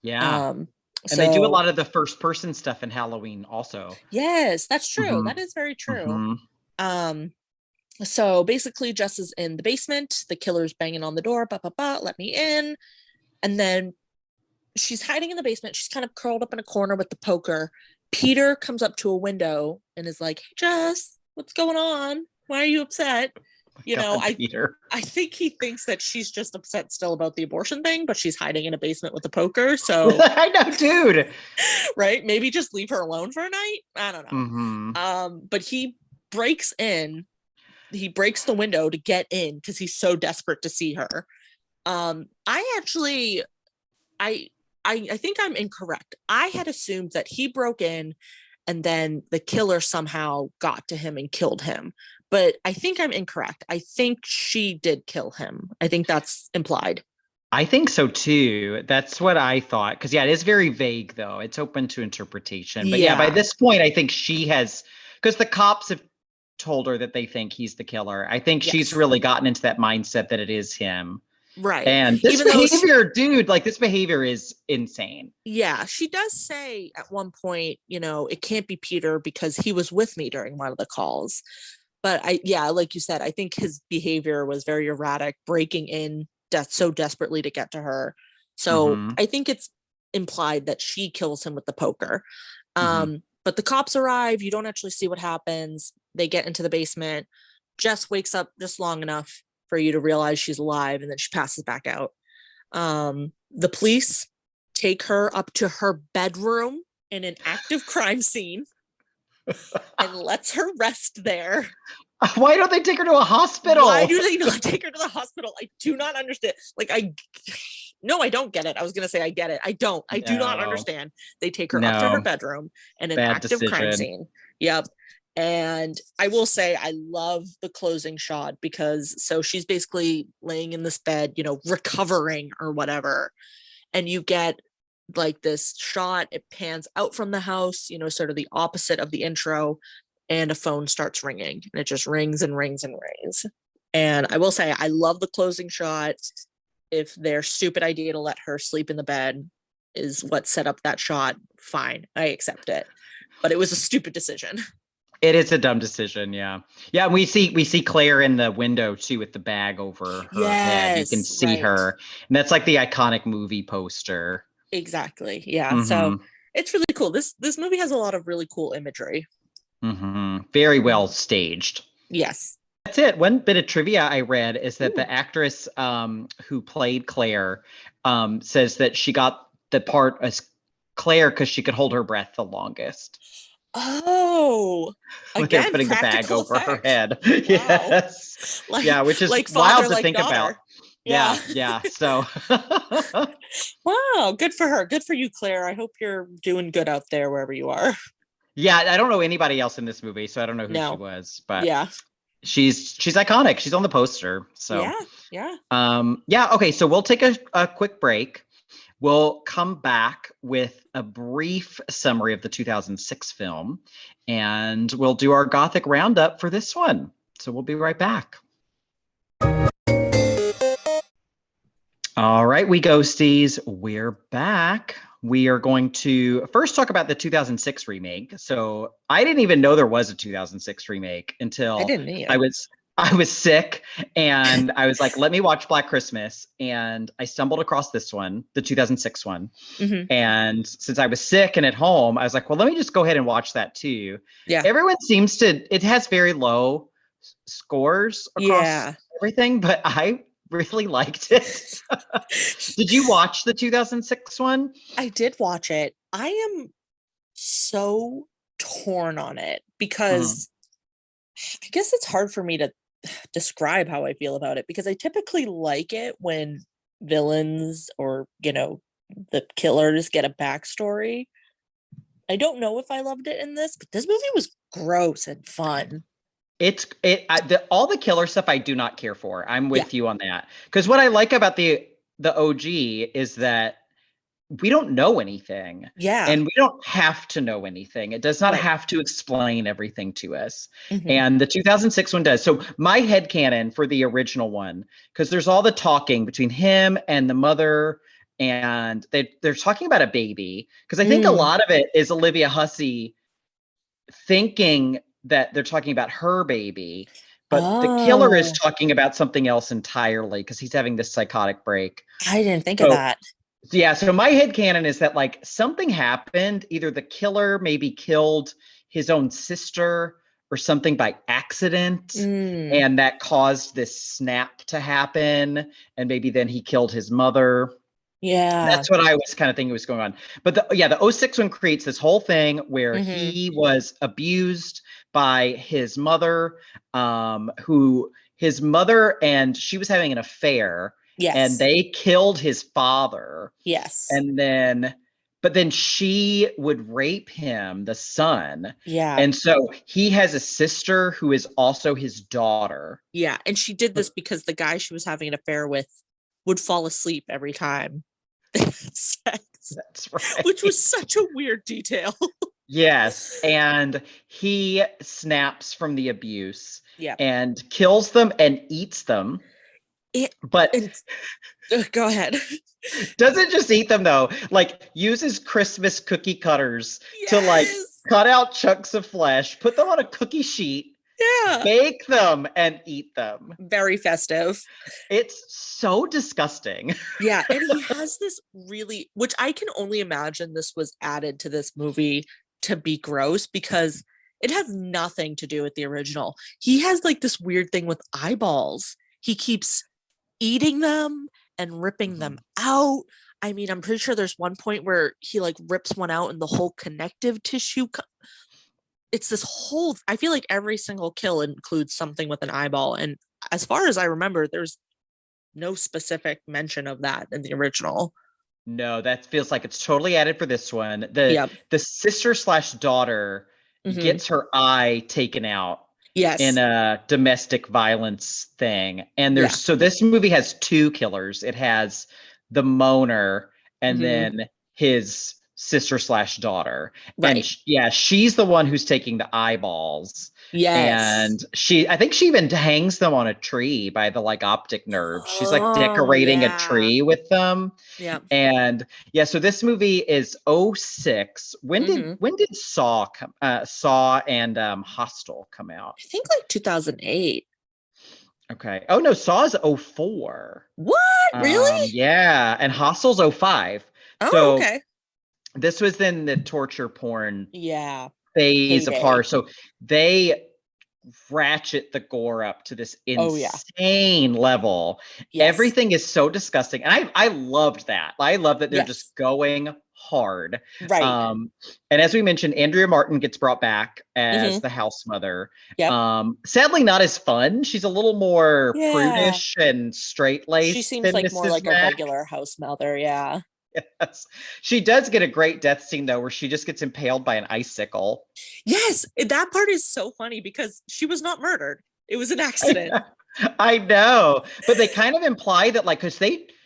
Yeah. And they do a lot of the first person stuff in Halloween also. Yes, that's true. That is very true. So basically Jess is in the basement. The killer's banging on the door. Let me in. And then she's hiding in the basement. She's kind of curled up in a corner with the poker. Peter comes up to a window and is like, hey, Jess, what's going on? Why are you upset? You know, I think he thinks that she's just upset still about the abortion thing, but she's hiding in a basement with a poker. So I know, dude. Right? Maybe just leave her alone for a night. I don't know. But he breaks in. He breaks the window to get in because he's so desperate to see her. I actually, I think I'm incorrect. I had assumed that he broke in and then the killer somehow got to him and killed him. But I think I'm incorrect. I think she did kill him. I think that's implied. I think so too. That's what I thought. Because yeah, it is very vague though. It's open to interpretation. But yeah, by Yeah. this point, I think she has, because the cops have told her that they think he's the killer. I think she's Yes. really gotten into that mindset that it is him. Right. And this Even though behavior, dude, like this behavior is insane. yeah, she does say at one point, it can't be Peter because he was with me during one of the calls. But yeah, like you said, I think his behavior was very erratic, breaking in so desperately to get to her. So Mhm. I think it's implied that she kills him with the poker. Mhm. But the cops arrive. You don't actually see what happens. They get into the basement. Jess wakes up just long enough for you to realize she's alive, and then she passes back out. The police take her up to her bedroom in an active crime scene and lets her rest there. Why don't they take her to a hospital? Why do they not take her to the hospital? I do not understand. No, I don't get it. I was going to say I get it. I don't. I do not understand. They take her up to her No. bedroom in an Bad active crime decision. scene. Yep. And I will say I love the closing shot because so she's basically laying in this bed, recovering or whatever. And you get like this shot, it pans out from the house, sort of the opposite of the intro, and a phone starts ringing and it just rings and rings and rings. And I will say I love the closing shot. If their stupid idea to let her sleep in the bed is what set up that shot, fine, I accept it. But it was a stupid decision. It is a dumb decision, yeah. Yeah, we see Claire in the window too with the bag over her head. You can see right. her. And that's like the iconic movie poster. Exactly. Yeah. Mm-hmm. So it's really cool. This movie has a lot of really cool imagery. Mm-hmm. Very well staged. Yes. That's it. One bit of trivia I read is that Ooh. the actress who played Claire says that she got the part as Claire because she could hold her breath the longest. Oh, When they're again, putting the bag over effect. her head. Wow. Yes. Yeah, which is like wild father, to like think daughter. about. Yeah. So wow, good for her. Good for you, Claire. I hope you're doing good out there wherever you are. yeah, I don't know anybody else in this movie, so I don't know who she No. was, but Yeah. she's iconic. She's on the poster. So yeah. Okay, so we'll take a quick break. We'll come back with a brief summary of the 2006 film, and we'll do our Gothic roundup for this one. So we'll be right back. All right, we ghosties, we're back. We are going to first talk about the 2006 remake. So I didn't even know there was a 2006 remake until I didn't either. I was sick and I was like, let me watch Black Christmas. And I stumbled across this one, the 2006 one. Mm-hmm. And since I was sick and at home, I was like, well, let me just go ahead and watch that too. Yeah. Everyone seems to, it has very low scores across everything, but I really liked it. Did you watch the 2006 one? I did watch it. I am so torn on it because I guess it's hard for me to describe how I feel about it because I typically like it when villains or, the killers get a backstory. I don't know if I loved it in this, but this movie was gross and fun. All the killer stuff I do not care for. I'm with you on that. Because what I like about the OG is that we don't know anything. Yeah. And we don't have to know anything. It does not have to explain everything to us. Mm-hmm. And the 2006 one does. So my headcanon for the original one, because there's all the talking between him and the mother, and they're talking about a baby. Because I think a lot of it is Olivia Hussey thinking that they're talking about her baby, but the killer is talking about something else entirely because he's having this psychotic break. I didn't think of that. Yeah, so my headcanon is that like something happened, either the killer maybe killed his own sister or something by accident, and that caused this snap to happen, and maybe then he killed his mother. Yeah. That's what I was kind of thinking was going on. But the 06 one creates this whole thing where he was abused by his mother, and she was having an affair. Yes. And they killed his father. Yes. But then she would rape him, the son. Yeah. And so he has a sister who is also his daughter. Yeah. And she did this because the guy she was having an affair with would fall asleep every time they had sex. That's right. Which was such a weird detail. Yes. And he snaps from the abuse Yeah. and kills them and eats them. Go ahead. Doesn't just eat them though, like uses Christmas cookie cutters to like cut out chunks of flesh, put them on a cookie sheet, bake them and eat them. Very festive. It's so disgusting. Yeah. And he has this really, which I can only imagine this was added to this movie to be gross because it has nothing to do with the original. He has like this weird thing with eyeballs. He keeps eating them and ripping them out. I mean, I'm pretty sure there's one point where he like rips one out and the whole connective tissue. It's this whole, I feel like every single kill includes something with an eyeball. And as far as I remember, there's no specific mention of that in the original. No, that feels like it's totally added for this one. The sister/daughter gets her eye taken out. Yes. In a domestic violence thing. And so this movie has two killers. It has the moaner and then his sister/daughter. Right. And she's the one who's taking the eyeballs. Yes. And I think she even hangs them on a tree by the like optic nerve. She's like decorating a tree with them. Yeah. And so this movie is 2006. When did Saw and Hostel come out? I think like 2008. Okay. Oh no, Saw is 2004. What? Really? Yeah. And Hostel's 2005. Oh, so okay. This was then the torture porn phase of Heyday. horror. So they ratchet the gore up to this insane level. Yes. Everything is so disgusting. And I loved that. I love that they're just going hard. Right. And as we mentioned, Andrea Martin gets brought back as the house mother. Yep. Sadly, not as fun. She's a little more prudish and straight-laced. She seems like Mrs. more like Mac. a regular house mother. Yeah. Yes. She does get a great death scene though, where she just gets impaled by an icicle. Yes, that part is so funny because she was not murdered. It was an accident. I know, but they kind of imply that like, because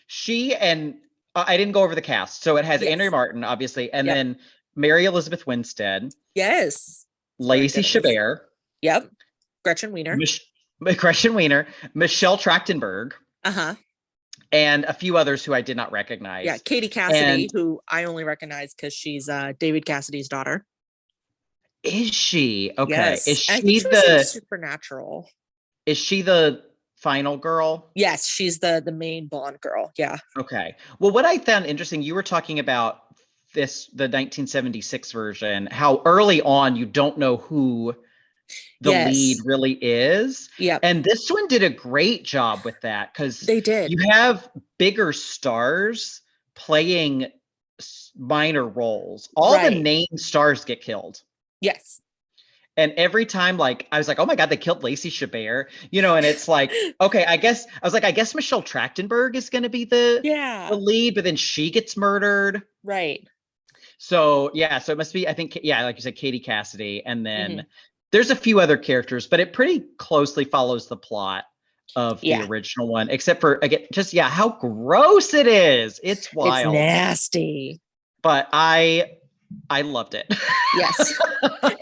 she and I didn't go over the cast, so it has Andrea Martin obviously, and then Mary Elizabeth Winstead. Yes. Lacey Chabert. Yep. Gretchen Wiener. Michelle Trachtenberg. And a few others who I did not recognize. Yeah, Katie Cassidy, who I only recognize because she's David Cassidy's daughter. Is she? Okay. Yes. Is she I think she was in Supernatural? Is she the final girl? Yes, she's the main blonde girl. Yeah. Okay. Well, what I found interesting, you were talking about the 1976 version, how early on you don't know who the lead really is. Yeah. And this one did a great job with that because they did. You have bigger stars playing minor roles. All the named stars get killed. Yes. And every time, like, I was like, oh my God, they killed Lacey Chabert, and it's like, okay, I guess Michelle Trachtenberg is going to be the lead, but then she gets murdered. Right. So, so it must be, I think, like you said, Katie Cassidy. And then there's a few other characters, but it pretty closely follows the plot of the original one, except for, again, just, how gross it is. It's wild. It's nasty. But I loved it. Yes.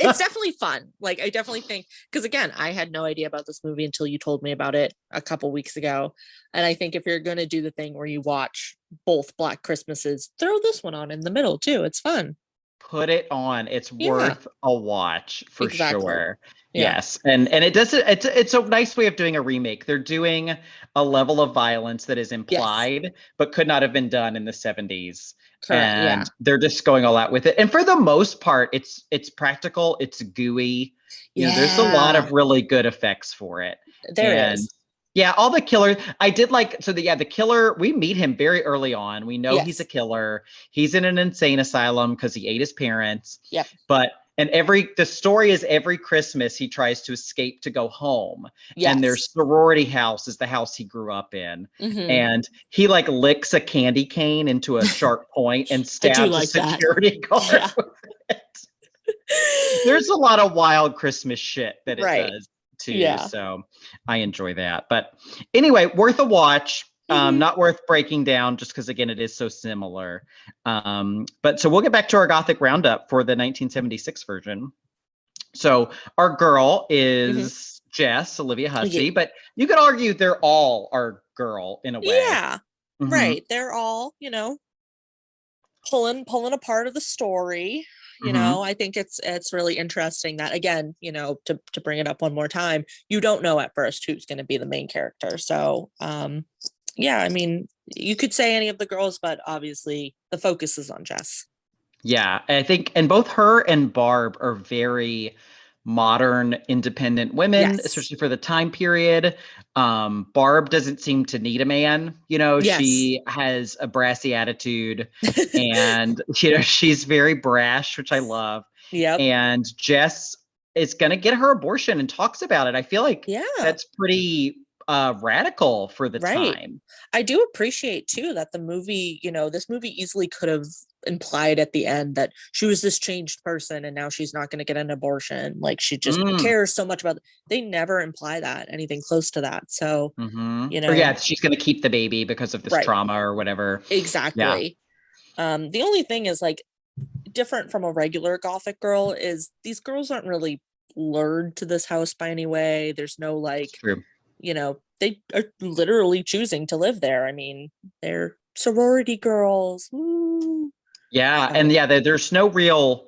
It's definitely fun. Like, I definitely think, because again, I had no idea about this movie until you told me about it a couple weeks ago. And I think if you're going to do the thing where you watch both Black Christmases, throw this one on in the middle too. It's fun. Put it on. It's worth a watch for sure. Yeah. Yes. And it's a nice way of doing a remake. They're doing a level of violence that is implied, but could not have been done in the 70s. Correct, and they're just going all out with it. And for the most part, it's practical. It's gooey. There's a lot of really good effects for it. There is. Yeah, all the killers. I did like, so the killer, we meet him very early on. We know he's a killer. He's in an insane asylum because he ate his parents. Yep. But And the story is every Christmas he tries to escape to go home. Yes. And their sorority house is the house he grew up in. Mhm. And he like licks a candy cane into a sharp point and stabs like a security guard with it. There's a lot of wild Christmas shit that it does too. Yeah. So I enjoy that. But anyway, worth a watch. Not worth breaking down just because, again, it is so similar. But so we'll get back to our Gothic roundup for the 1976 version. So our girl is Jess, Olivia Hussey, but you could argue they're all our girl in a way. Yeah, right. They're all, pulling a part of the story. I think it's really interesting that, again, to bring it up one more time, you don't know at first who's going to be the main character. So, yeah, I mean, you could say any of the girls, but obviously the focus is on Jess. Yeah, I think, and both her and Barb are very modern, independent women, especially for the time period. Barb doesn't seem to need a man. She has a brassy attitude and, she's very brash, which I love. Yep. And Jess is going to get her abortion and talks about it. I feel like that's pretty radical for the time. I do appreciate too that the movie, this movie easily could have implied at the end that she was this changed person and now she's not going to get an abortion. Like she just cares so much about it. They never imply that, anything close to that. So, or she's going to keep the baby because of this trauma or whatever. Exactly. The only thing is, like, different from a regular Gothic girl is these girls aren't really lured to this house by any way. There's no like, they are literally choosing to live there. I mean, they're sorority girls. Woo. Yeah. And there's no real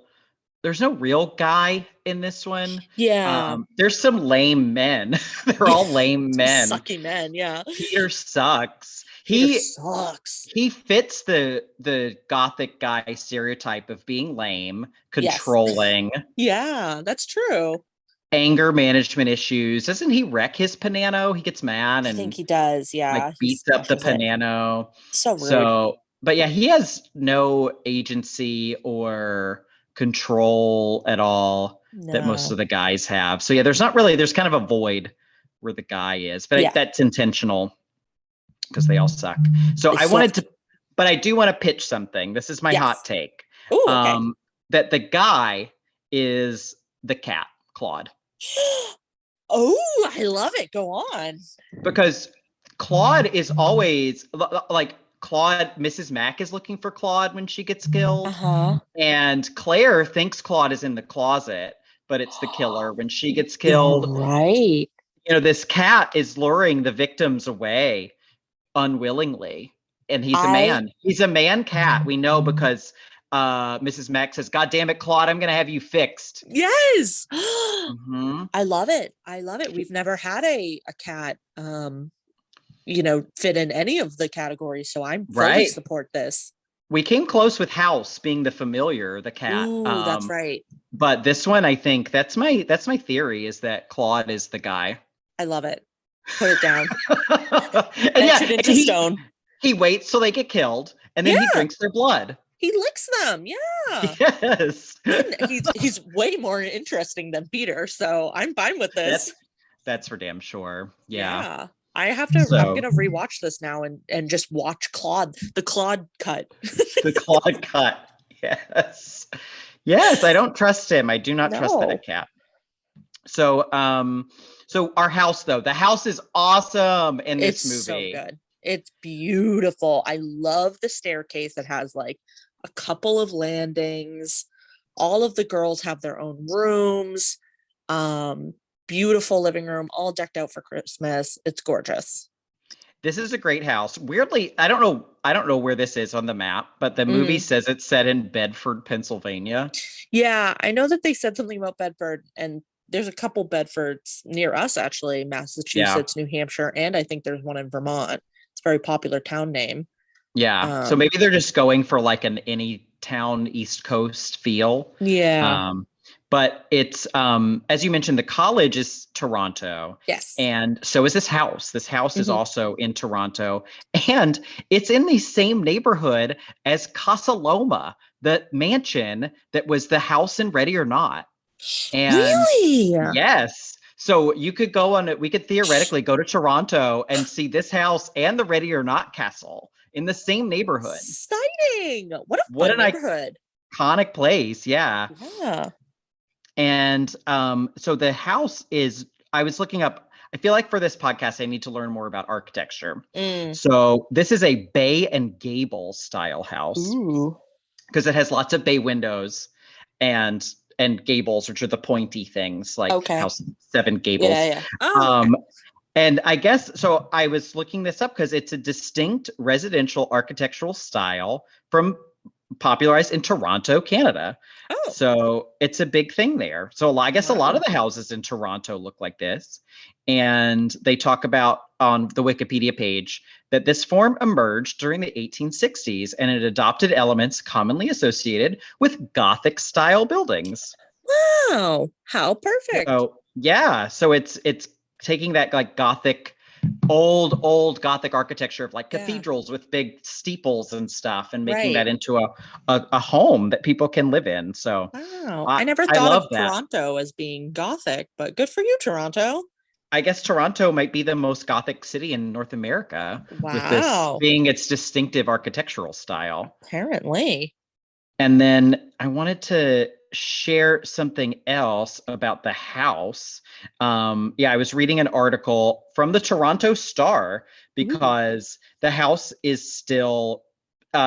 guy in this one. Yeah. There's some lame men. They're all lame men. Sucky men. Yeah. Peter sucks. He sucks. He fits the Gothic guy stereotype of being lame, controlling. Yeah, that's true. Anger management issues. Doesn't he wreck his piano? He gets mad and I think he does. Yeah. Like beats up the piano. So rude. But yeah, he has no agency or control at all that most of the guys have. So yeah, there's kind of a void where the guy is, but that's intentional because they all suck. So but I do want to pitch something. This is my hot take. Ooh, okay. That the guy is the cat, Claude. Oh, I love it. Go on. Because Claude is always like Mrs. Mack is looking for Claude when she gets killed. And Claire thinks Claude is in the closet, but it's the killer when she gets killed. Right. This cat is luring the victims away unwillingly. And he's a man. He's a man cat. We know because Mrs. Mack says, "God damn it, Claude, I'm going to have you fixed." Yes. I love it. We've never had a cat, fit in any of the categories. So I'm fully support this. We came close with House being the familiar, the cat. Ooh, that's right. But this one, I think that's my theory is that Claude is the guy. I love it. Put it down. and into stone. He waits till they get killed, and then he drinks their blood. He licks them. Yeah. Yes. he's way more interesting than Peter, so I'm fine with this. That's for damn sure. Yeah. I have to. I'm gonna rewatch this now and just watch Claude, the Claude cut. The Claude cut. Yes. Yes, I don't trust him. I do not trust that cat. So, so our house though, the house is awesome in this movie. It's so good. It's beautiful. I love the staircase that has like a couple of landings. All of the girls have their own rooms. Beautiful living room, all decked out for Christmas. It's gorgeous. This is a great house. Weirdly, I don't know where this is on the map, but the movie says it's set in Bedford, Pennsylvania. Yeah, I know that they said something about Bedford, and there's a couple Bedfords near us, actually, Massachusetts, New Hampshire, and I think there's one in Vermont. It's a very popular town name. Yeah. So maybe they're just going for like an any town East Coast feel. Yeah. but it's as you mentioned, the college is Toronto. Yes. And so is this house. This house is Mhm. also in Toronto. And it's in the same neighborhood as Casa Loma, the mansion that was the house in Ready or Not. And Really? yes. So you could go on it. We could theoretically go to Toronto and see this house and the Ready or Not castle in the same neighborhood. Exciting. What a What fun an neighborhood. iconic place. Yeah. Yeah. And so the house is, I was looking up, I feel like for this podcast, I need to learn more about architecture. Mm. So this is a bay and gable style house Ooh. because it has lots of bay windows and gables, which are the pointy things like Okay. House of Seven Gables. Yeah. Oh, okay. And I guess, so I was looking this up because it's a distinct residential architectural style from popularized in Toronto, Canada. Oh. So it's a big thing there. So I guess a lot of Wow. the houses in Toronto look like this. And they talk about on the Wikipedia page that this form emerged during the 1860s and it adopted elements commonly associated with Gothic style buildings. Wow. How perfect. So yeah, so it's taking that like Gothic, old Gothic architecture of like cathedrals with big steeples and stuff, and making that into a home that people can live in. So wow, I never thought of Toronto as being Gothic, but good for you, Toronto. I guess Toronto might be the most Gothic city in North America. Wow. With this being its distinctive architectural style. Apparently. And then I wanted to share something else about the house. I was reading an article from the Toronto Star because the house is still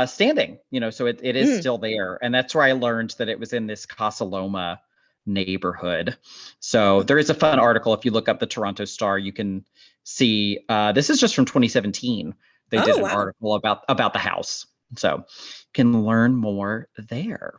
standing, so it is still there. And that's where I learned that it was in this Casa Loma neighborhood. So there is a fun article. If you look up the Toronto Star, you can see, this is just from 2017. They did an article about the house. So can learn more there.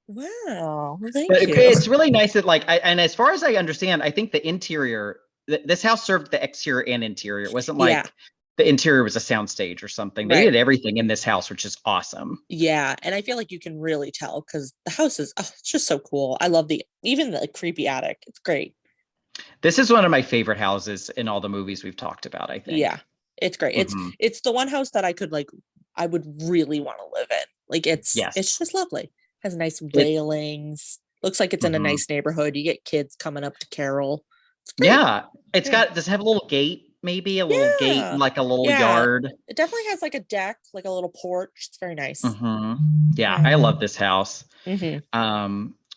Wow. Well, thank you. It's really nice that and as far as I understand, I think the interior, this house served the exterior and interior. It wasn't like the interior was a soundstage or something. They did everything in this house, which is awesome. Yeah. And I feel like you can really tell because the house is, it's just so cool. I love even the creepy attic. It's great. This is one of my favorite houses in all the movies we've talked about, I think. Yeah. It's great. It's the one house that I would really want to live in. Like it's just lovely. Has nice railings. Looks like it's in a nice neighborhood. You get kids coming up to carol. Yeah. Does it have a little gate? Maybe a little gate, and like a little yard. It definitely has like a deck, like a little porch. It's very nice. Yeah, I love this house.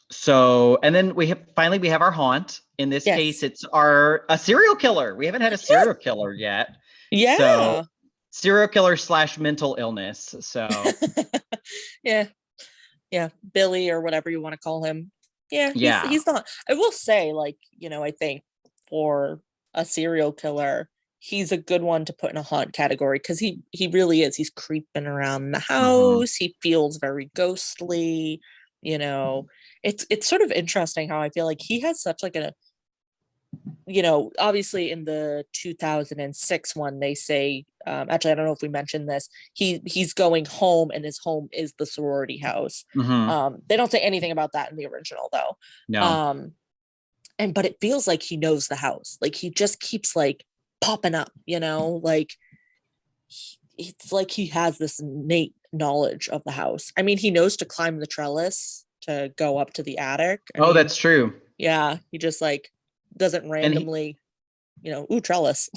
So, and then we have our haunt. In this case, it's a serial killer. We haven't had a serial killer yet. Yeah. So, serial killer / mental illness. So. Yeah. Billy or whatever you want to call him. Yeah. He's not. I will say, I think for a serial killer, he's a good one to put in a haunt category because he really is. He's creeping around the house. He feels very ghostly. It's sort of interesting how I feel like he has such like obviously in the 2006 one, they say, actually, I don't know if we mentioned this, he's going home and his home is the sorority house. They don't say anything about that in the original though. No. But it feels like he knows the house. Like he just keeps like popping up, like it's like he has this innate knowledge of the house. I mean, he knows to climb the trellis to go up to the attic. I mean, that's true. Yeah. He just like doesn't randomly, trellis.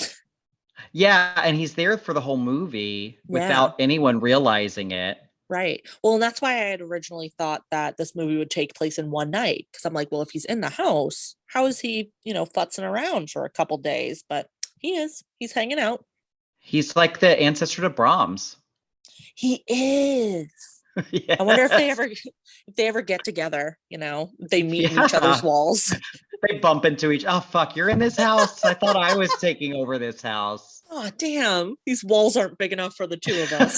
Yeah. And he's there for the whole movie without anyone realizing it. Right. Well, and that's why I had originally thought that this movie would take place in one night. Because I'm like, well, if he's in the house, how is he, futzing around for a couple days? But he's hanging out. He's like the ancestor to Brahms. He is. Yes. I wonder if they ever get together, they meet in each other's walls. They bump into oh, fuck, you're in this house? I thought I was taking over this house. Oh, damn. These walls aren't big enough for the two of us.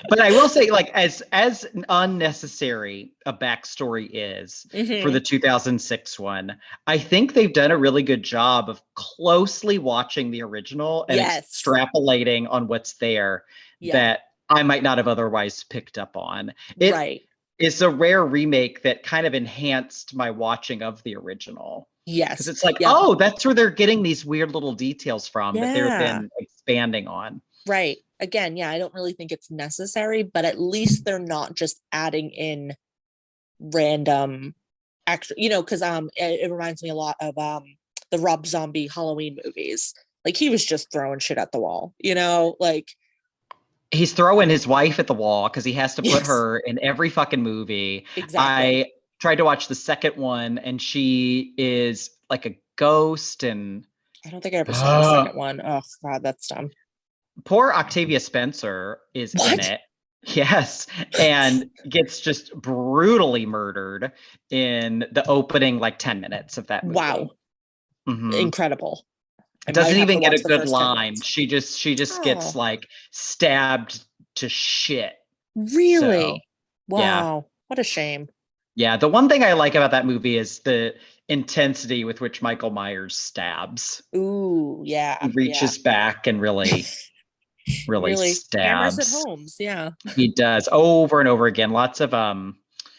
But I will say, as unnecessary a backstory is for the 2006 one, I think they've done a really good job of closely watching the original and extrapolating on what's there that I might not have otherwise picked up on. Right. is a rare remake that kind of enhanced my watching of the original. Because Yes. it's like, Yep. oh, that's where they're getting these weird little details from that they're Yeah. then expanding on. Right. Again, yeah, I don't really think it's necessary, but at least they're not just adding in random extra, because it reminds me a lot of the Rob Zombie Halloween movies. Like he was just throwing shit at the wall, like he's throwing his wife at the wall because he has to put Yes. her in every fucking movie. Exactly. I tried to watch the second one and she is like a ghost, and I don't think I ever saw the second one. Oh God, that's dumb. poor Octavia Spencer is in it. Yes, and gets just brutally murdered in the opening like 10 minutes of that movie. Wow. Mhm. Incredible. It doesn't even get a good line. She just gets Oh. like stabbed to shit. Really? So, wow. yeah. What a shame. Yeah, the one thing I like about that movie is the intensity with which Michael Myers stabs. Ooh, yeah. He reaches back and really hammers at stabs. homes. Yeah. He does over and over again. Lots of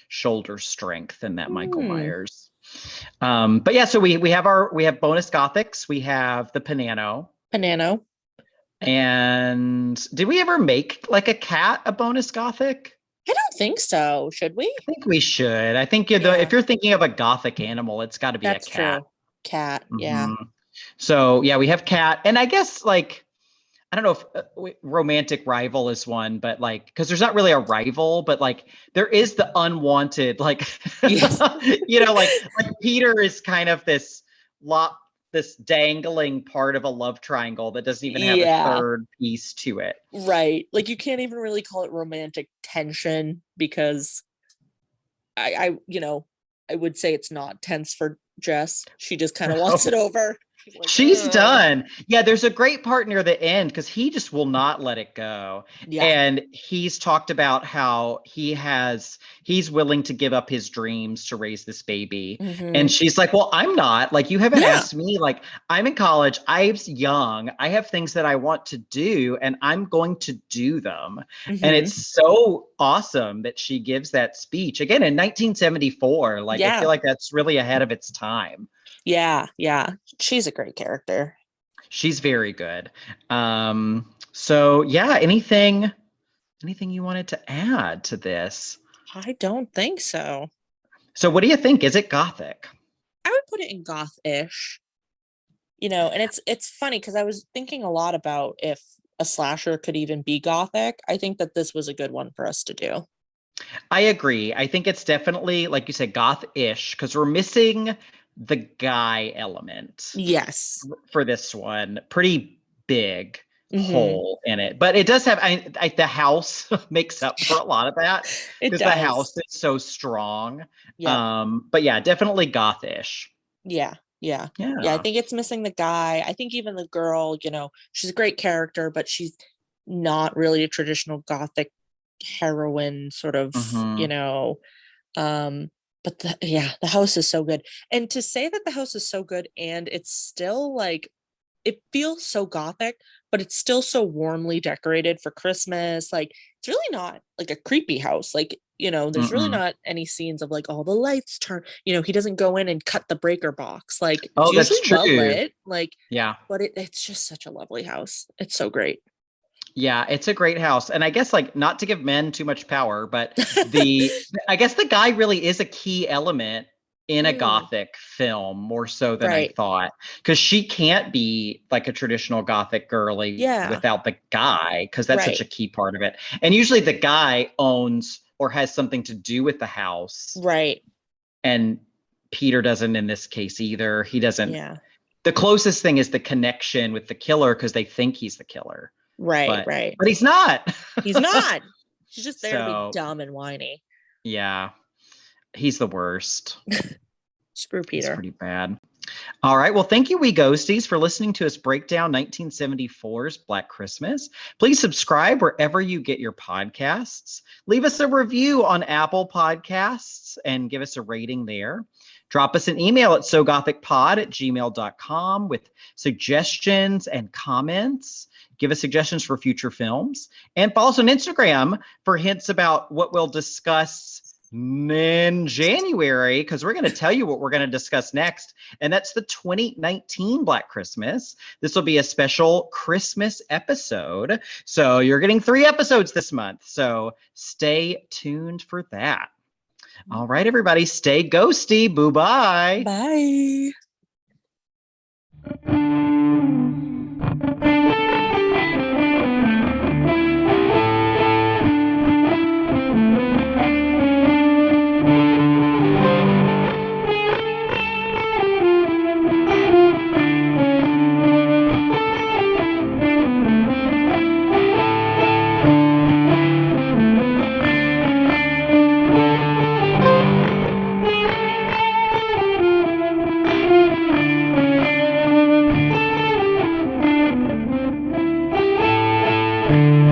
shoulder strength in that Michael Myers. But yeah, so we have bonus gothics. We have the Panano. And did we ever make like a cat a bonus gothic? I don't think so. Should we? I think we should. I think if you're thinking of a gothic animal, it's got to be That's a cat. True. Cat, yeah. So yeah, we have cat, and I guess like I don't know if romantic rival is one, but like because there's not really a rival, but like there is the unwanted, like Yes. like Peter is kind of this dangling part of a love triangle that doesn't even have a third piece to it. Right. Like you can't even really call it romantic tension because I would say it's not tense for Jess. She just kind of wants it over. She's done. Yeah, there's a great part near the end because he just will not let it go. Yeah. And he's talked about how he's willing to give up his dreams to raise this baby. Mm-hmm. And she's like, well, I'm not. Like, you haven't asked me. Like, I'm in college. I'm young. I have things that I want to do, and I'm going to do them. Mm-hmm. And it's so awesome that she gives that speech. Again, in 1974. Like, I feel like that's really ahead of its time. Yeah. She's a great character. She's very good. So yeah, anything you wanted to add to this? I don't think so. So what do you think? Is it gothic? I would put it in goth-ish. And it's funny because I was thinking a lot about if a slasher could even be gothic. I think that this was a good one for us to do. I agree. I think it's definitely, like you said, goth-ish because we're missing the guy element. Yes. For this one, pretty big hole in it, but it does have the house makes up for a lot of that because the house is so strong. But yeah, definitely gothish. Yeah. I think it's missing the guy. I think even the girl, she's a great character, but she's not really a traditional gothic heroine sort of, but the house is so good. And to say that the house is so good and it's still like, it feels so gothic, but it's still so warmly decorated for Christmas. Like, it's really not like a creepy house. Like, there's really not any scenes of like all the lights turn, he doesn't go in and cut the breaker box. Like, it's that's true. well lit. Like, yeah, but it's just such a lovely house. It's so great. Yeah, it's a great house. And I guess like not to give men too much power, but I guess the guy really is a key element in a gothic film more so than I thought. Because she can't be like a traditional gothic girly without the guy, because that's such a key part of it. And usually the guy owns or has something to do with the house. Right. And Peter doesn't in this case either. He doesn't. Yeah. The closest thing is the connection with the killer because they think he's the killer. Right. But he's not. He's not. He's just there to be dumb and whiny. Yeah. He's the worst. Screw Peter. He's pretty bad. All right. Well, thank you, We Ghosties, for listening to us break down 1974's Black Christmas. Please subscribe wherever you get your podcasts. Leave us a review on Apple Podcasts and give us a rating there. Drop us an email at sogothicpod@gmail.com with suggestions and comments. Give us suggestions for future films, and follow us on Instagram for hints about what we'll discuss in January, because we're going to tell you what we're going to discuss next, and that's the 2019 Black Christmas. This will be a special Christmas episode. So you're getting 3 episodes this month. So stay tuned for that. All right, everybody, stay ghosty. Bye-bye. Bye. Thank you.